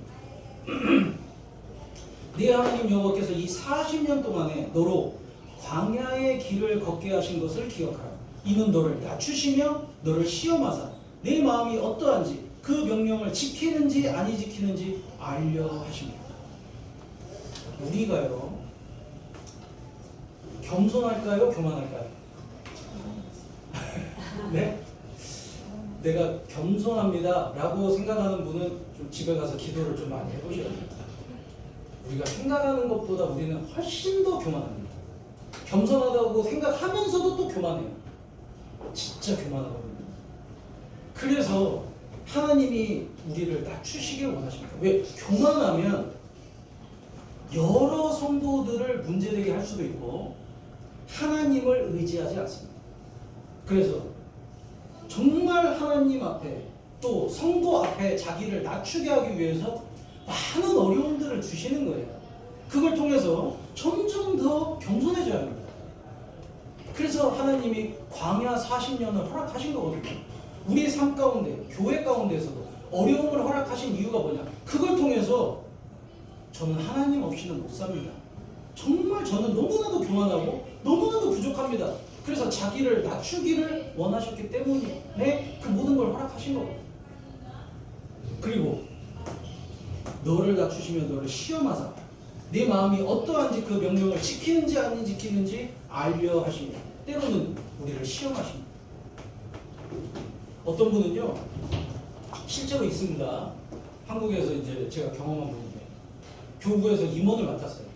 S1: 네 하나님 여호와께서 이 40년 동안에 너로 광야의 길을 걷게 하신 것을 기억하라. 이는 너를 낮추시며 너를 시험하사 내 마음이 어떠한지 그 명령을 지키는지 아니 지키는지 알려 하십니다. 우리가요, 겸손할까요? 교만할까요? 네? 내가 겸손합니다 라고 생각하는 분은 좀 집에 가서 기도를 좀 많이 해보셔야 됩니다. 우리가 생각하는 것보다 우리는 훨씬 더 교만합니다. 겸손하다고 생각하면서도 또 교만해요. 진짜 교만하거든요. 그래서 하나님이 우리를 낮추시길 원하십니다. 왜? 교만하면 여러 성도들을 문제되게 할 수도 있고 하나님을 의지하지 않습니다. 그래서 정말 하나님 앞에 또 성도 앞에 자기를 낮추게 하기 위해서 많은 어려움들을 주시는 거예요. 그걸 통해서 점점 더 겸손해져야 합니다. 그래서 하나님이 광야 40년을 허락하신 거거든요. 우리의 삶 가운데, 교회 가운데서도 어려움을 허락하신 이유가 뭐냐? 그걸 통해서 저는 하나님 없이는 못 삽니다. 정말 저는 너무나도 교만하고 너무나도 부족합니다. 그래서 자기를 낮추기를 원하셨기 때문에 그 모든 걸 허락하신 거거든요. 그리고 너를 낮추시며 너를 시험하사 네 마음이 어떠한지 그 명령을 지키는지 안 지키는지 알려 하십니다. 때로는 우리를 시험하십니다. 어떤 분은요, 실제로 있습니다. 한국에서 이제 제가 경험한 분인데 교구에서 임원을 맡았어요.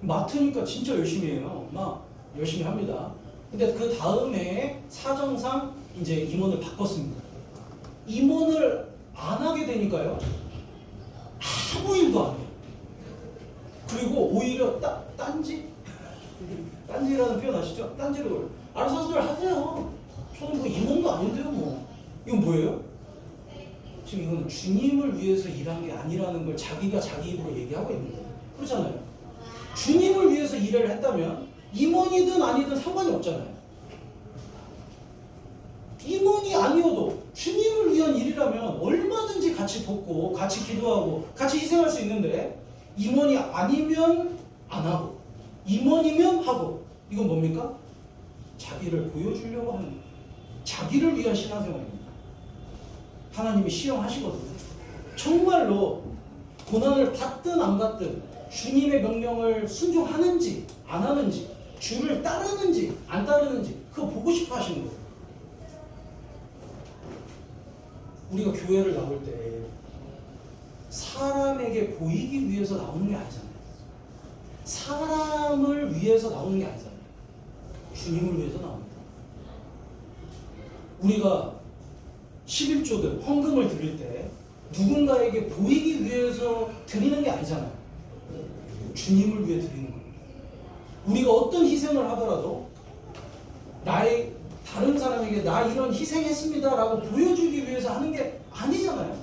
S1: 맡으니까 진짜 열심히 해요. 막 열심히 합니다. 근데 그 다음에 사정상 이제 임원을 바꿨습니다. 임원을 안 하게 되니까요, 아무 일도 안 해요. 그리고 오히려 딴지? 딴지라는 표현 아시죠? 딴지를 알아서들 하세요. 저는 뭐 임원도 아닌데요, 뭐. 이건 뭐예요? 지금 이거는 주님을 위해서 일한 게 아니라는 걸 자기가 자기 입으로 얘기하고 있는 거예요. 그렇잖아요. 주님을 위해서 일을 했다면 임원이든 아니든 상관이 없잖아요. 임원이 아니어도 주님을 위한 일이라면 얼마든지 같이 돕고 같이 기도하고 같이 희생할 수 있는데 임원이 아니면 안 하고 임원이면 하고 이건 뭡니까? 자기를 보여주려고 하는 거예요. 자기를 위한 신앙생활입니다. 하나님이 시험하시거든요. 정말로 고난을 받든 안 받든 주님의 명령을 순종하는지 안 하는지 주를 따르는지 안 따르는지 그거 보고 싶어 하시는 거예요. 우리가 교회를 나올 때 사람에게 보이기 위해서 나오는 게 아니잖아요. 사람을 위해서 나오는 게 아니잖아요. 주님을 위해서 나옵니다. 우리가 11조들 헌금을 드릴 때 누군가에게 보이기 위해서 드리는 게 아니잖아요. 주님을 위해 드리는 거예요. 우리가 어떤 희생을 하더라도 나의 다른 사람에게 나 이런 희생했습니다 라고 보여주기 위해서 하는 게 아니잖아요.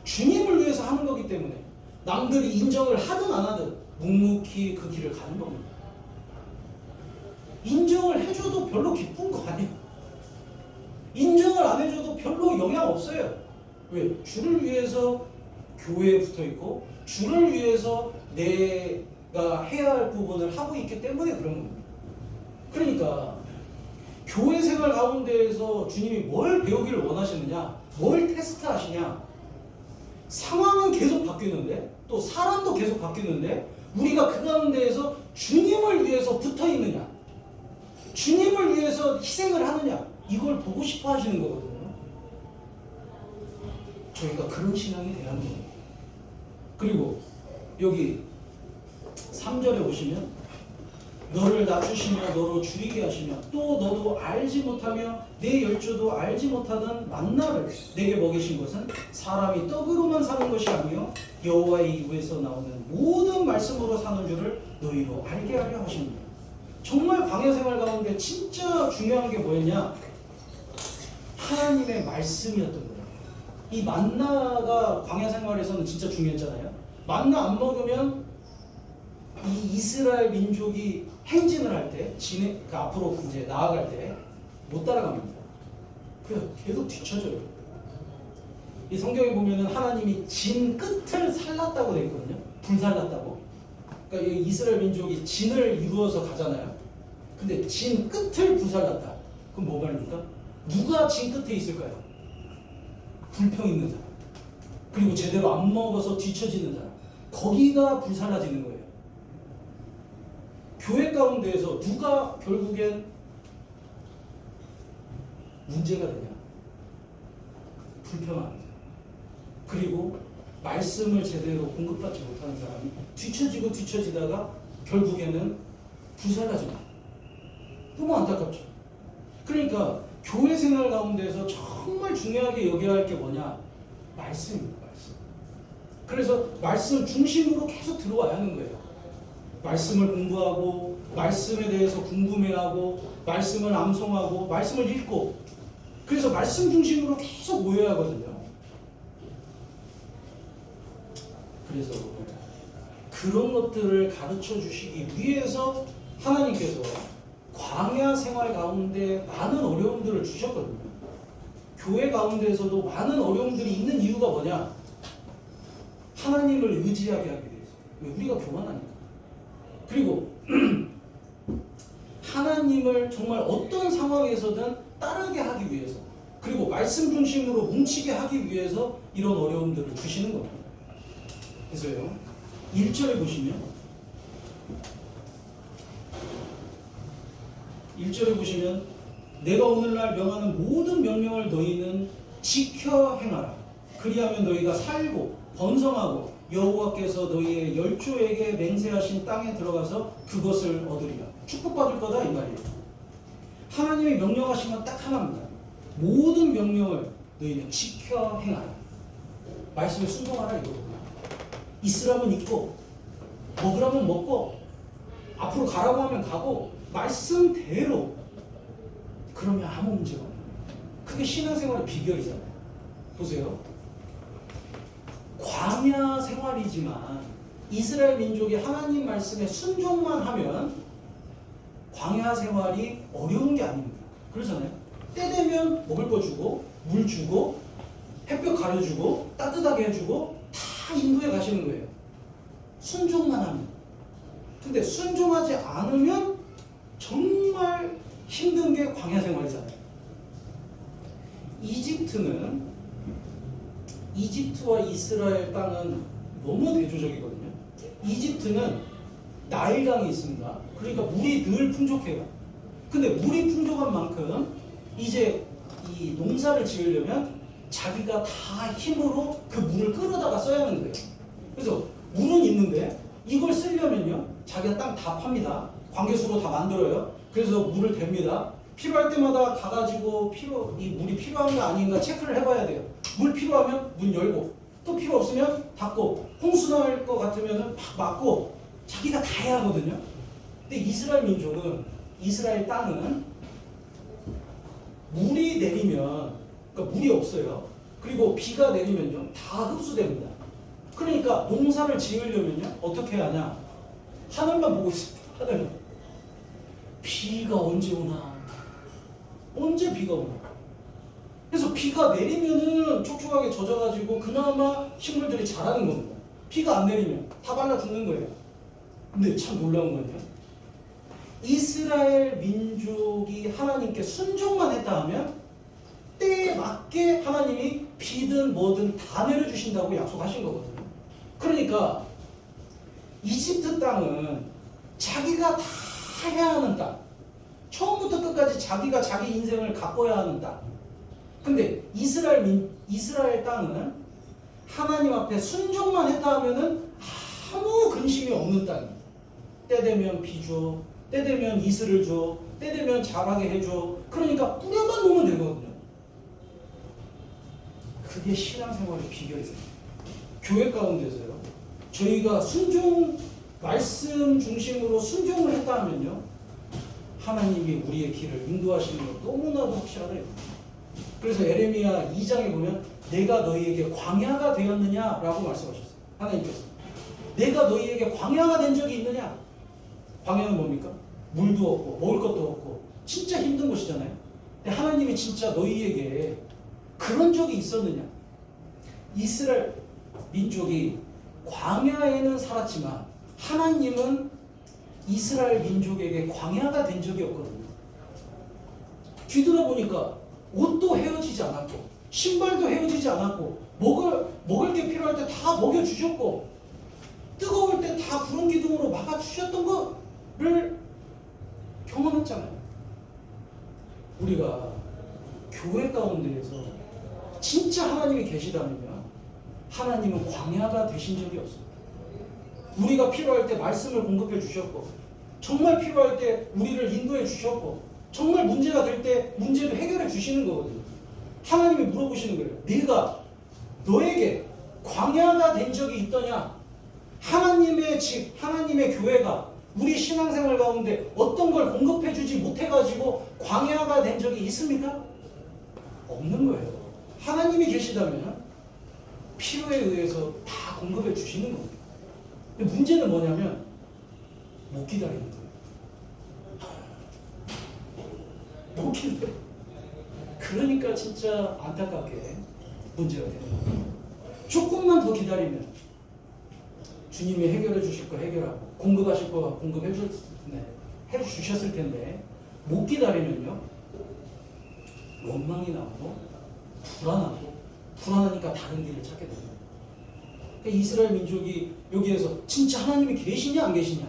S1: 주님을 위해서 하는 거기 때문에 남들이 인정을 하든 안 하든 묵묵히 그 길을 가는 겁니다. 인정을 해줘도 별로 기쁜 거 아니에요. 인정을 안 해줘도 별로 영향 없어요. 왜? 주를 위해서 교회에 붙어 있고 주를 위해서 내가 해야 할 부분을 하고 있기 때문에 그런 겁니다. 그러니까 교회 생활 가운데에서 주님이 뭘 배우기를 원하시느냐, 뭘 테스트하시냐. 상황은 계속 바뀌는데 또 사람도 계속 바뀌는데 우리가 그 가운데에서 주님을 위해서 붙어 있느냐, 주님을 위해서 희생을 하느냐, 이걸 보고 싶어 하시는 거거든요. 저희가 그런 신앙이 돼야 하는 거예요. 그리고 여기 3절에 보시면 너를 낮추시며 너로 줄이게 하시며 또 너도 알지 못하며 내 열조도 알지 못하던 만나를 내게 먹이신 것은 사람이 떡으로만 사는 것이 아니요 여호와의 입에서 나오는 모든 말씀으로 사는 줄을 너희로 알게 하려 하십니다. 정말 광야 생활 가운데 진짜 중요한 게 뭐였냐? 하나님의 말씀이었던 거예요. 이 만나가 광야 생활에서는 진짜 중요했잖아요. 만나 안 먹으면 이 이스라엘 민족이 행진을 할 때, 그 앞으로 이제 나아갈 때 못 따라갑니다. 그래서 계속 뒤쳐져요. 이 성경에 보면은 하나님이 진 끝을 살랐다고 되어 있거든요. 불살랐다고. 그러니까 이 이스라엘 민족이 진을 이루어서 가잖아요. 근데 진 끝을 불살랐다. 그럼 뭐 말입니까? 누가 진 끝에 있을까요? 불평 있는 사람. 그리고 제대로 안 먹어서 뒤처지는 사람. 거기가 불살라지는 거예요. 교회 가운데에서 누가 결국엔 문제가 되냐? 불평하는 사람. 그리고 말씀을 제대로 공급받지 못하는 사람이 뒤처지다가 결국에는 불살라집니다. 너무 안타깝죠. 그러니까 교회 생활 가운데서 정말 중요하게 여겨야 할 게 뭐냐? 말씀입니다. 말씀. 그래서 말씀 중심으로 계속 들어와야 하는 거예요. 말씀을 공부하고 말씀에 대해서 궁금해하고 말씀을 암송하고 말씀을 읽고 그래서 말씀 중심으로 계속 모여야 하거든요. 그래서 그런 것들을 가르쳐 주시기 위해서 하나님께서 광야 생활 가운데 많은 어려움들을 주셨거든요. 교회 가운데에서도 많은 어려움들이 있는 이유가 뭐냐? 하나님을 의지하게 하기 위해서. 왜? 우리가 교만하니까. 그리고 하나님을 정말 어떤 상황에서든 따르게 하기 위해서, 그리고 말씀 중심으로 뭉치게 하기 위해서 이런 어려움들을 주시는 겁니다. 그래서요, 1절에 보시면 내가 오늘날 명하는 모든 명령을 너희는 지켜 행하라. 그리하면 너희가 살고 번성하고 여호와께서 너희의 열조에게 맹세하신 땅에 들어가서 그것을 얻으리라. 축복받을 거다 이 말이에요. 하나님이 명령하신 건 딱 하나입니다. 모든 명령을 너희는 지켜 행하라. 말씀에 순종하라 이거구나. 있으라면 있고 먹으라면 먹고 앞으로 가라고 하면 가고 말씀대로. 그러면 아무 문제가 없어요. 그게 신앙생활의 비결이잖아요. 보세요. 광야 생활이지만 이스라엘 민족이 하나님 말씀에 순종만 하면 광야 생활이 어려운 게 아닙니다. 그러잖아요. 때 되면 먹을 거 주고 물 주고 햇볕 가려주고 따뜻하게 해주고 다 인도해 가시는 거예요. 순종만 하면. 근데 순종하지 않으면 정말 힘든 게 광야 생활이잖아요. 이집트와 이스라엘 땅은 너무 대조적이거든요. 이집트는 나일강이 있습니다. 그러니까 물이 늘 풍족해요. 근데 물이 풍족한 만큼 이제 이 농사를 지으려면 자기가 다 힘으로 그 물을 끌어다가 써야 하는 거예요. 그래서 물은 있는데 이걸 쓰려면요, 자기가 땅 다 팝니다. 관계수로 다 만들어요. 그래서 물을 댑니다. 필요할 때마다 가가지고 이 물이 필요한가 아닌가 체크를 해봐야 돼요. 물 필요하면 문 열고, 또 필요 없으면 닫고, 홍수 날 것 같으면 막 막고, 자기가 다 해야 하거든요. 근데 이스라엘 땅은 물이 내리면, 그러니까 물이 없어요. 그리고 비가 내리면요, 다 흡수됩니다. 그러니까 농사를 지으려면요, 어떻게 하냐? 하늘만 보고 있습니다. 하늘만. 비가 언제 오나? 언제 비가 오나? 그래서 비가 내리면은 촉촉하게 젖어가지고 그나마 식물들이 자라는 겁니다. 비가 안 내리면 다 말라 죽는 거예요. 근데 참 놀라운 건요, 이스라엘 민족이 하나님께 순종만 했다 하면 때에 맞게 하나님이 비든 뭐든 다 내려주신다고 약속하신 거거든요. 그러니까 이집트 땅은 자기가 다 해야 하는 땅, 처음부터 끝까지 자기가 자기 인생을 가꿔야 하는 땅. 근데 이스라엘 땅은 하나님 앞에 순종만 했다 하면은 아무 근심이 없는 땅입니다. 때 되면 비 줘, 때 되면 이슬을 줘, 때 되면 자라게 해줘. 그러니까 뿌려만 놓으면 되거든요. 그게 신앙생활의 비결이죠. 교회 가운데서요, 저희가 말씀 중심으로 순종을 했다 하면요, 하나님이 우리의 길을 인도하시는 것 너무나도 확실하다. 그래서 에레미야 2장에 보면 내가 너희에게 광야가 되었느냐라고 말씀하셨어요. 하나님께서 내가 너희에게 광야가 된 적이 있느냐? 광야는 뭡니까? 물도 없고 먹을 것도 없고 진짜 힘든 곳이잖아요. 근데 하나님이 진짜 너희에게 그런 적이 있었느냐? 이스라엘 민족이 광야에는 살았지만 하나님은 이스라엘 민족에게 광야가 된 적이 없거든요. 뒤돌아보니까 옷도 헤어지지 않았고 신발도 헤어지지 않았고 먹을 게 필요할 때 다 먹여주셨고 뜨거울 때 다 구름 기둥으로 막아주셨던 거를 경험했잖아요. 우리가 교회 가운데에서 진짜 하나님이 계시다면요, 하나님은 광야가 되신 적이 없습니다. 우리가 필요할 때 말씀을 공급해 주셨고, 정말 필요할 때 우리를 인도해 주셨고, 정말 문제가 될 때 문제도 해결해 주시는 거거든요. 하나님이 물어보시는 거예요. 네가 너에게 광야가 된 적이 있더냐? 하나님의 집, 하나님의 교회가 우리 신앙생활 가운데 어떤 걸 공급해 주지 못해가지고 광야가 된 적이 있습니까? 없는 거예요. 하나님이 계시다면 필요에 의해서 다 공급해 주시는 겁니다. 근데 문제는 뭐냐면 못 기다리는 거예요. 못 기다려. 그러니까 진짜 안타깝게 문제가 되는 거예요. 조금만 더 기다리면 주님이 해결해 주실 거 해결하고 공급하실 거 공급해 주셨을 텐데 못 기다리면요 원망이 나고 불안하니까 다른 길을 찾게 됩니다. 그러니까 이스라엘 민족이 여기에서 진짜 하나님이 계시냐 안 계시냐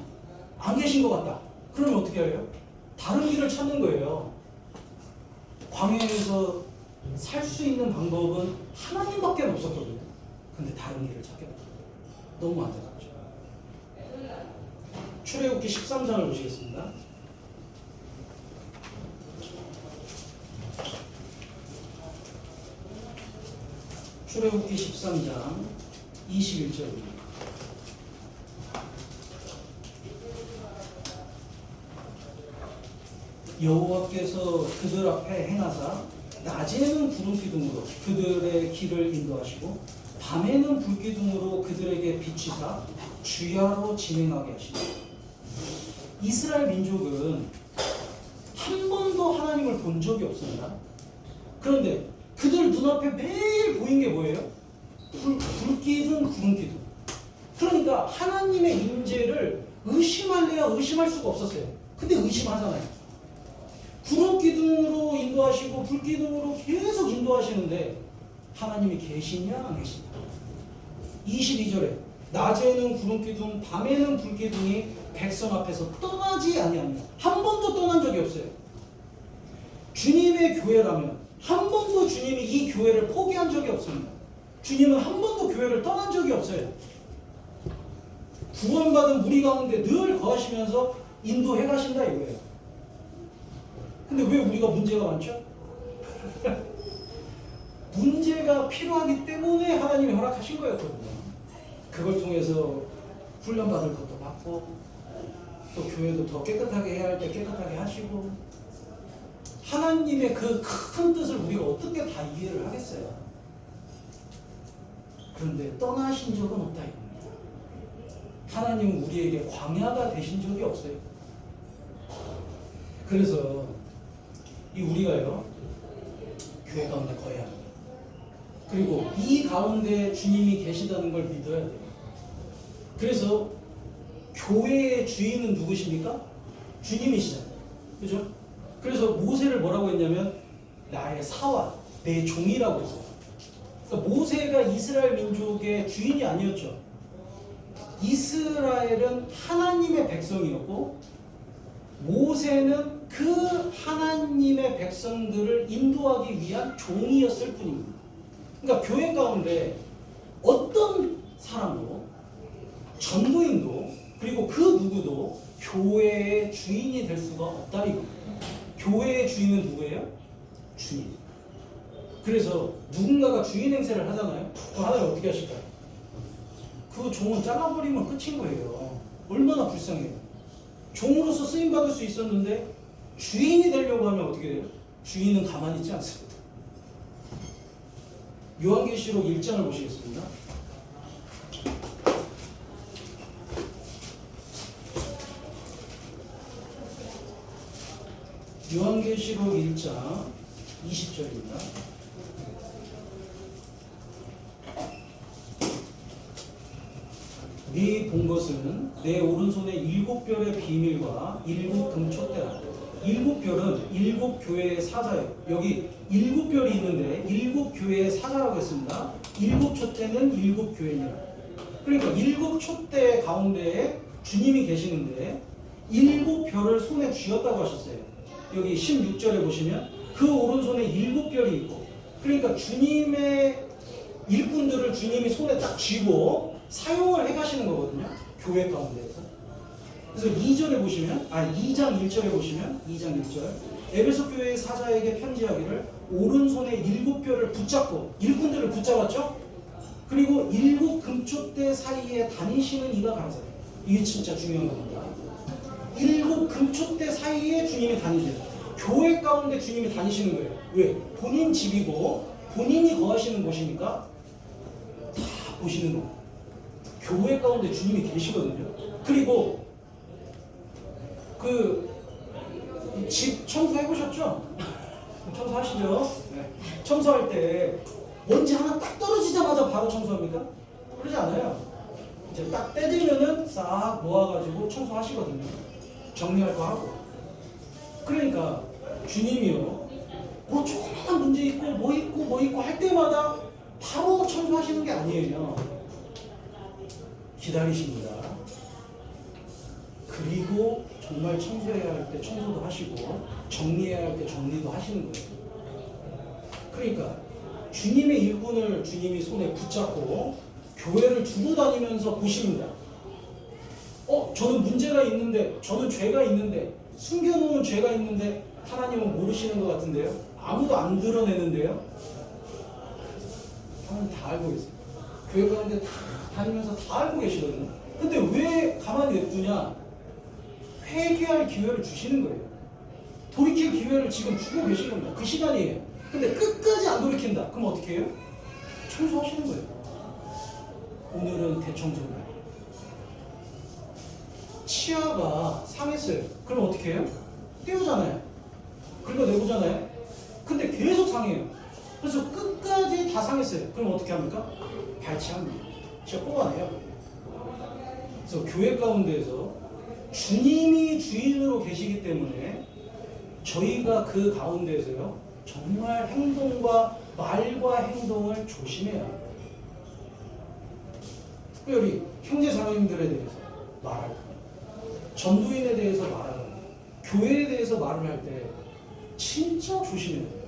S1: 안 계신 것 같다. 그러면 어떻게 해요? 다른 길을 찾는 거예요. 광야에서 살 수 있는 방법은 하나님밖에 없었거든요. 근데 다른 길을 찾게 됩니다. 너무 안타깝죠. 출애굽기 13장을 보시겠습니다. 출애굽기 13장 21절입니다. 여호와께서 그들 앞에 행하사 낮에는 구름기둥으로 그들의 길을 인도하시고 밤에는 불기둥으로 그들에게 비치사 주야로 진행하게 하시니 이스라엘 민족은 한 번도 하나님을 본 적이 없습니다. 그런데 그들 눈앞에 매일 보인 게 뭐예요? 불기둥, 구름기둥. 그러니까 하나님의 임재를 의심할래야 의심할 수가 없었어요. 근데 의심하잖아요. 구름기둥으로 인도하시고 불기둥으로 계속 인도하시는데 하나님이 계시냐 안 계시냐. 22절에 낮에는 구름기둥 밤에는 불기둥이 백성 앞에서 떠나지 아니하며 한 번도 떠난 적이 없어요. 주님의 교회라면 한 번도 주님이 이 교회를 포기한 적이 없습니다. 주님은 한 번도 교회를 떠난 적이 없어요. 구원받은 우리 가운데 늘 거하시면서 인도해 가신다 이거예요. 근데 왜 우리가 문제가 많죠? 문제가 필요하기 때문에 하나님이 허락하신 거였거든요. 그걸 통해서 훈련받을 것도 받고 또 교회도 더 깨끗하게 해야 할 때 깨끗하게 하시고 하나님의 그 큰 뜻을 우리가 어떻게 다 이해를 하겠어요. 그런데 떠나신 적은 없다 이겁니다. 하나님은 우리에게 광야가 되신 적이 없어요. 그래서 이 우리가요 교회 가운데 거해야 합니다. 그리고 이 가운데 주님이 계시다는 걸 믿어야 돼요. 그래서 교회의 주인은 누구십니까? 주님이시잖아요. 그죠? 그래서 모세를 뭐라고 했냐면 나의 사원, 내 종이라고 했어요. 그러니까 모세가 이스라엘 민족의 주인이 아니었죠. 이스라엘은 하나님의 백성이었고 모세는 그 하나님의 백성들을 인도하기 위한 종이었을 뿐입니다. 그러니까 교회 가운데 어떤 사람도 전도인도 그리고 그 누구도 교회의 주인이 될 수가 없다 이겁니다. 교회의 주인은 누구예요? 주님. 그래서 누군가가 주인 행세를 하잖아요. 그럼 하나님 어떻게 하실까요? 그 종은 잘라버리면 끝인 거예요. 얼마나 불쌍해요. 종으로서 쓰임받을 수 있었는데 주인이 되려고 하면 어떻게 돼요? 주인은 가만히 있지 않습니다. 요한계시록 1장을 보시겠습니다. 요한계시록 1장 20절입니다. 네 본 것은 내 오른손에 7별의 비밀과 7금촛대라. 7별은 7교회의 사자예요. 여기 7별이 있는데 7교회의 사자라고 했습니다. 7촛대는 7교회니라. 그러니까 7촛대 가운데에 주님이 계시는데 7별을 손에 쥐었다고 하셨어요. 여기 16절에 보시면 그 오른손에 7별이 있고 그러니까 주님의 일꾼들을 주님이 손에 딱 쥐고 사용을 해가시는 거거든요. 교회 가운데에서. 그래서 2절에 보시면 2장 1절에 보시면 2장 1절 에베소 교회의 사자에게 편지하기를 오른손에 7별을 붙잡고 일꾼들을 붙잡았죠. 그리고 7금촛대 사이에 다니시는 이가 가라사대. 이게 진짜 중요한 겁니다. 7금촛대 사이에 주님이 다니세요. 교회 가운데 주님이 다니시는 거예요. 왜? 본인 집이고 본인이 거하시는 곳이니까 다 보시는 거예요. 교회 가운데 주님이 계시거든요. 그리고 그 집 청소해 보셨죠? 청소하시죠? 네. 청소할 때 먼지 하나 딱 떨어지자마자 바로 청소합니까? 그러지 않아요. 이제 딱 때리면은 싹 모아가지고 청소하시거든요. 정리할 거 하고. 그러니까 주님이요, 뭐 조그만 문제 있고 뭐 있고 할 때마다 바로 청소하시는 게 아니에요. 기다리십니다. 그리고 정말 청소해야 할 때 청소도 하시고 정리해야 할 때 정리도 하시는 거예요. 그러니까 주님의 일꾼을 주님이 손에 붙잡고 교회를 두고 다니면서 보십니다. 저는 문제가 있는데, 저는 죄가 있는데, 숨겨놓은 죄가 있는데 하나님은 모르시는 것 같은데요? 아무도 안 드러내는데요? 하나님 다 알고 계세요. 교회 가운데 다 다니면서 다 알고 계시거든요. 근데 왜 가만히 냅두냐? 회개할 기회를 주시는 거예요. 돌이킬 기회를 지금 주고 계신 겁니다. 그 시간이에요. 근데 끝까지 안 돌이킨다. 그럼 어떻게 해요? 청소하시는 거예요. 오늘은 대청소다. 치아가 상했어요. 그럼 어떻게 해요? 떼우잖아요. 긁어내보잖아요. 근데 계속 상해요. 그래서 끝까지 다 상했어요. 그럼 어떻게 합니까? 발치합니다. 제가 뽑아내요. 그래서 교회 가운데에서 주님이 주인으로 계시기 때문에 저희가 그 가운데에서요, 정말 행동과 말과 행동을 조심해야 합니다. 특별히 형제 자매님들에 대해서 말할 때, 전도인에 대해서 말하는 때, 교회에 대해서 말을 할 때 진짜 조심해야 돼요.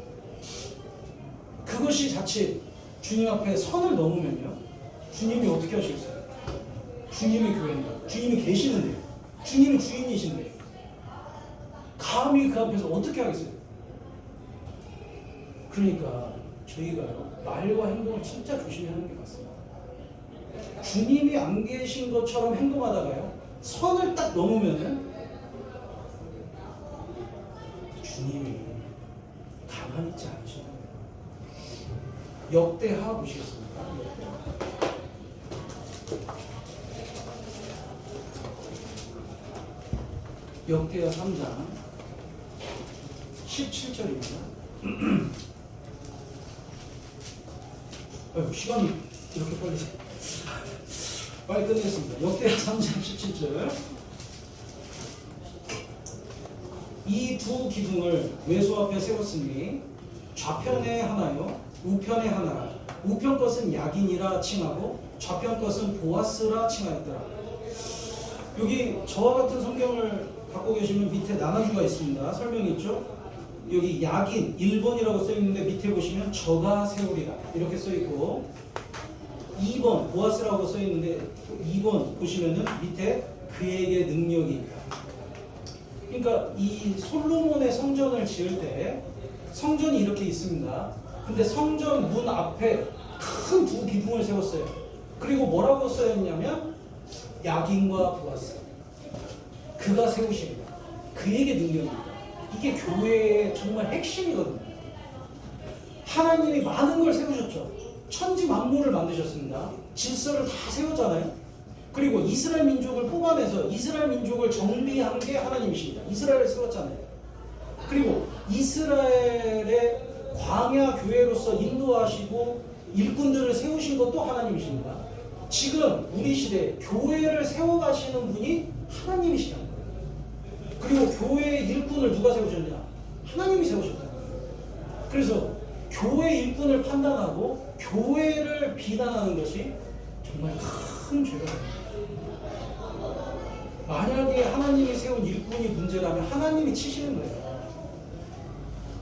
S1: 그것이 자칫 주님 앞에 선을 넘으면요, 주님이 어떻게 하시겠어요? 주님의 교회인가? 주님이 계시는데요. 주님이 주인이신데 감히 그 앞에서 어떻게 하겠어요? 그러니까 저희가요, 말과 행동을 진짜 조심해야 하는 게 맞습니다. 주님이 안 계신 것처럼 행동하다가요, 선을 딱 넘으면은 주님이 가만히 있지 않으신다. 역대하 보시겠습니다. 역대하 3장 17절입니다. 아이고, 시간이 이렇게 빨리 빨리 끝내겠습니다. 역대하 3장 17절. 이 두 기둥을 외소 앞에 세웠으니 좌편에 하나요, 우편에 하나라. 우편 것은 야긴이라 칭하고 좌편 것은 보아스라 칭하였더라. 여기 저와 같은 성경을 갖고 계시면 밑에 나눠주가 있습니다. 설명이 있죠? 여기 야긴 1번이라고 써있는데 밑에 보시면 저가 세우리라 이렇게 써있고, 2번 보아스라고 써있는데 2번 보시면은 밑에 그에게 능력이 있다. 그러니까 이 솔로몬의 성전을 지을 때 성전이 이렇게 있습니다. 근데 성전 문 앞에 큰 두 기둥을 세웠어요. 그리고 뭐라고 써있냐면 야긴과 보아스, 그가 세우십니다. 그에게 능력입니다. 이게 교회의 정말 핵심이거든요. 하나님이 많은 걸 세우셨죠. 천지 만물을 만드셨습니다. 질서를 다 세웠잖아요. 그리고 이스라엘 민족을 뽑아내서 이스라엘 민족을 정비한 게 하나님이십니다. 이스라엘을 세웠잖아요. 그리고 이스라엘의 광야 교회로서 인도하시고 일꾼들을 세우신 것도 하나님이십니다. 지금 우리 시대에 교회를 세워가시는 분이 하나님이시라는 거예요. 그리고 교회의 일꾼을 누가 세우셨냐? 하나님이 세우셨다. 그래서 교회 일꾼을 판단하고 교회를 비난하는 것이 정말 큰 죄가 됩니다. 만약에 하나님이 세운 일꾼이 문제라면 하나님이 치시는 거예요.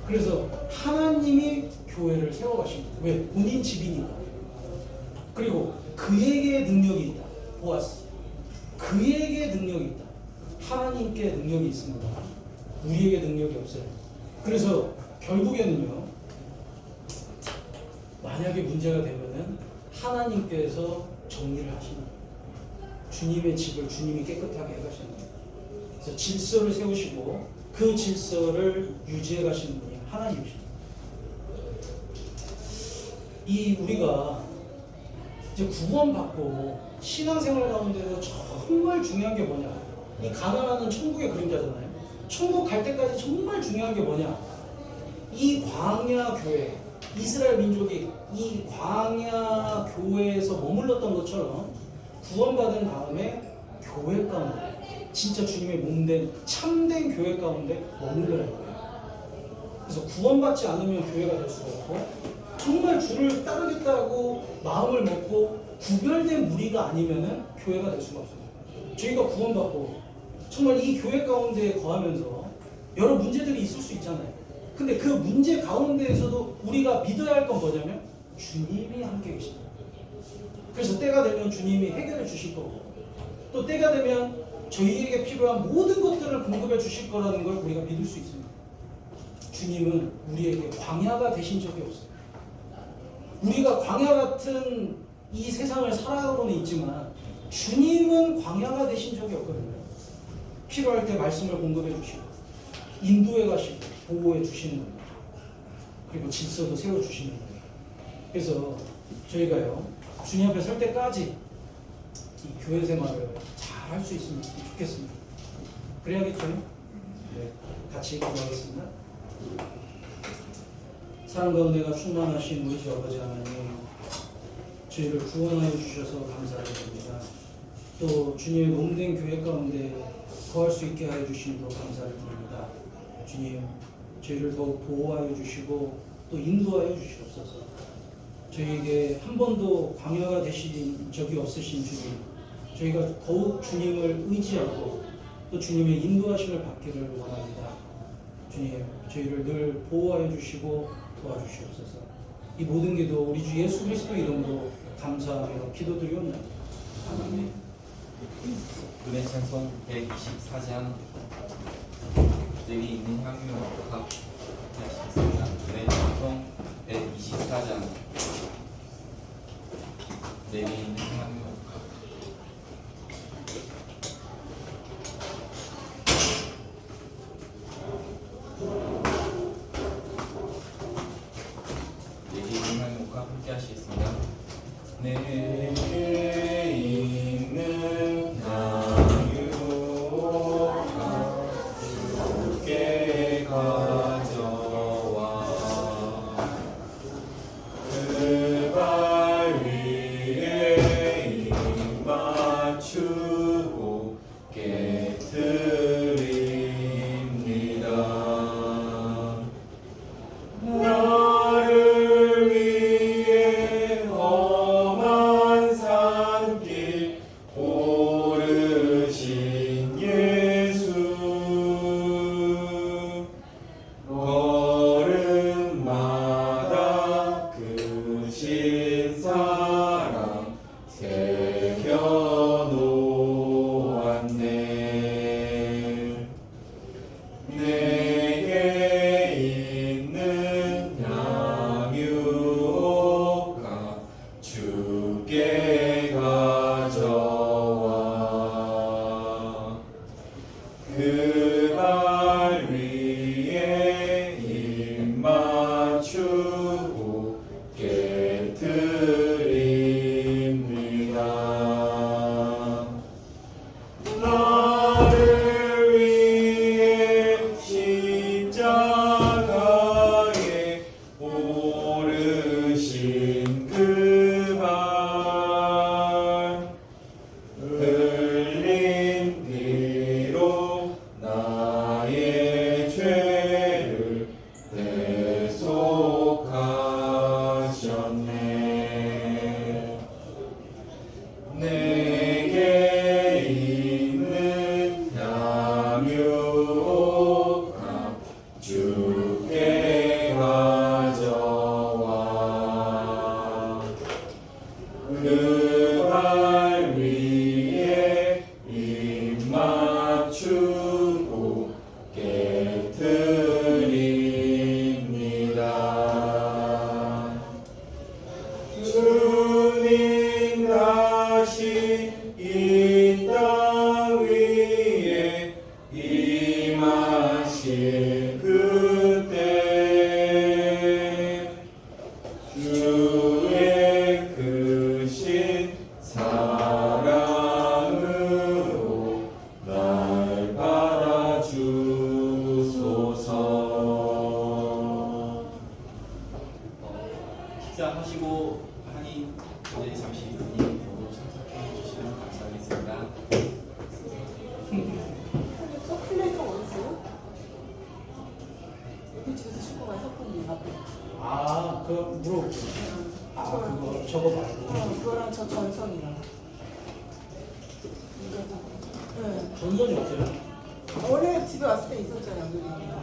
S1: 그래서 하나님이 교회를 세워가십니다. 왜? 본인 집이니까. 그리고 그에게 능력이 있다. 보아스. 그에게 능력이 있다. 하나님께 능력이 있습니다. 우리에게 능력이 없어요. 그래서 결국에는요, 만약에 문제가 되면은 하나님께서 정리를 하시는 거예요. 주님의 집을 주님이 깨끗하게 해가시는 거예요. 그래서 질서를 세우시고 그 질서를 유지해 가시는 분이 하나님이십니다. 이 우리가 이제 구원받고 신앙생활 가운데서 정말 중요한 게 뭐냐? 이 가난하는 천국의 그림자잖아요. 천국 갈 때까지 정말 중요한 게 뭐냐? 이 광야 교회, 이스라엘 민족이 이 광야 교회에서 머물렀던 것처럼 구원받은 다음에 교회 가운데, 진짜 주님의 몸된 참된 교회 가운데 머물러야 해요. 그래서 구원받지 않으면 교회가 될 수가 없고, 정말 주를 따르겠다고 마음을 먹고 구별된 무리가 아니면은 교회가 될 수가 없어요. 저희가 구원받고 정말 이 교회 가운데 거하면서 여러 문제들이 있을 수 있잖아요. 근데 그 문제 가운데에서도 우리가 믿어야 할 건 뭐냐면 주님이 함께 계십니다. 그래서 때가 되면 주님이 해결해 주실 거고, 또 때가 되면 저희에게 필요한 모든 것들을 공급해 주실 거라는 걸 우리가 믿을 수 있습니다. 주님은 우리에게 광야가 되신 적이 없어요. 우리가 광야 같은 이 세상을 살아가고는 있지만 주님은 광야가 되신 적이 없거든요. 필요할 때 말씀을 공급해 주시고 인도해 가시고 보호해 주시는 겁니다. 그리고 질서도 세워주시는 거예요. 그래서 저희가요, 주님 앞에 설 때까지 이 교회 생활을 잘 할 수 있으면 좋겠습니다. 그래야겠죠? 네, 같이 기도하겠습니다. 사랑 가운데가 충만하신 우리 주 아버지 하나님, 저희를 구원하여 주셔서 감사드립니다. 또 주님의 몸된 교회 가운데 거할 수 있게 하여 주심으로 감사드립니다. 주님, 저희를 더욱 보호하여 주시고 또 인도하여 주시옵소서. 저희에게 한 번도 광야가 되신 적이 없으신 주님, 저희가 더욱 주님을 의지하고 또 주님의 인도하심을 받기를 원합니다. 주님, 저희를 늘 보호하여 주시고 도와주시옵소서. 이 모든 기도 우리 주 예수 그리스도 이름으로 감사하며 기도드리옵나이다. 아멘.
S2: 은혜 찬송 124장 내리 있는 향유 각 하시겠습니다. 은혜 찬송 124장 내리 있는 향유 각 내리 있는 향유 각 함께 하시겠습니다. 내게 있는 향유가 주께 가져와 그 발 위에 입 맞추고 깨뜨립니다. 나를 위해 험한 산길 오르신 예수, 걸음마다 크신 사랑 새겨놓았네. 내게 있는 향유가 주께 가져와 그 발 위에 입 맞추고 깨뜨립니다. 나를 위해 십자가에 오르신 그 발, 흘린 피로 나의 죄를 대속하셨네. 내게 있는 향유가 주께 가져와 그 발 위에 입 맞추고 깨뜨립니다. 주님 다시 이 땅 위에 임하실 그때 주의 크신 사랑으로 날 받아주
S3: 한이 오늘 잠시 있으니 모두 참석해 주시면 감사하겠습니다.
S4: 서큘레이터 어딨어요? 여기 집에서 싣고 간 석훈이 앞에.
S1: 아, 그거 물어볼게요. 아, 그거 저거 말고.
S4: 그거랑 저 전선이랑. 네.
S1: 전선이 없어요?
S4: 원래 집에 왔을 때 있었잖아요. 여기.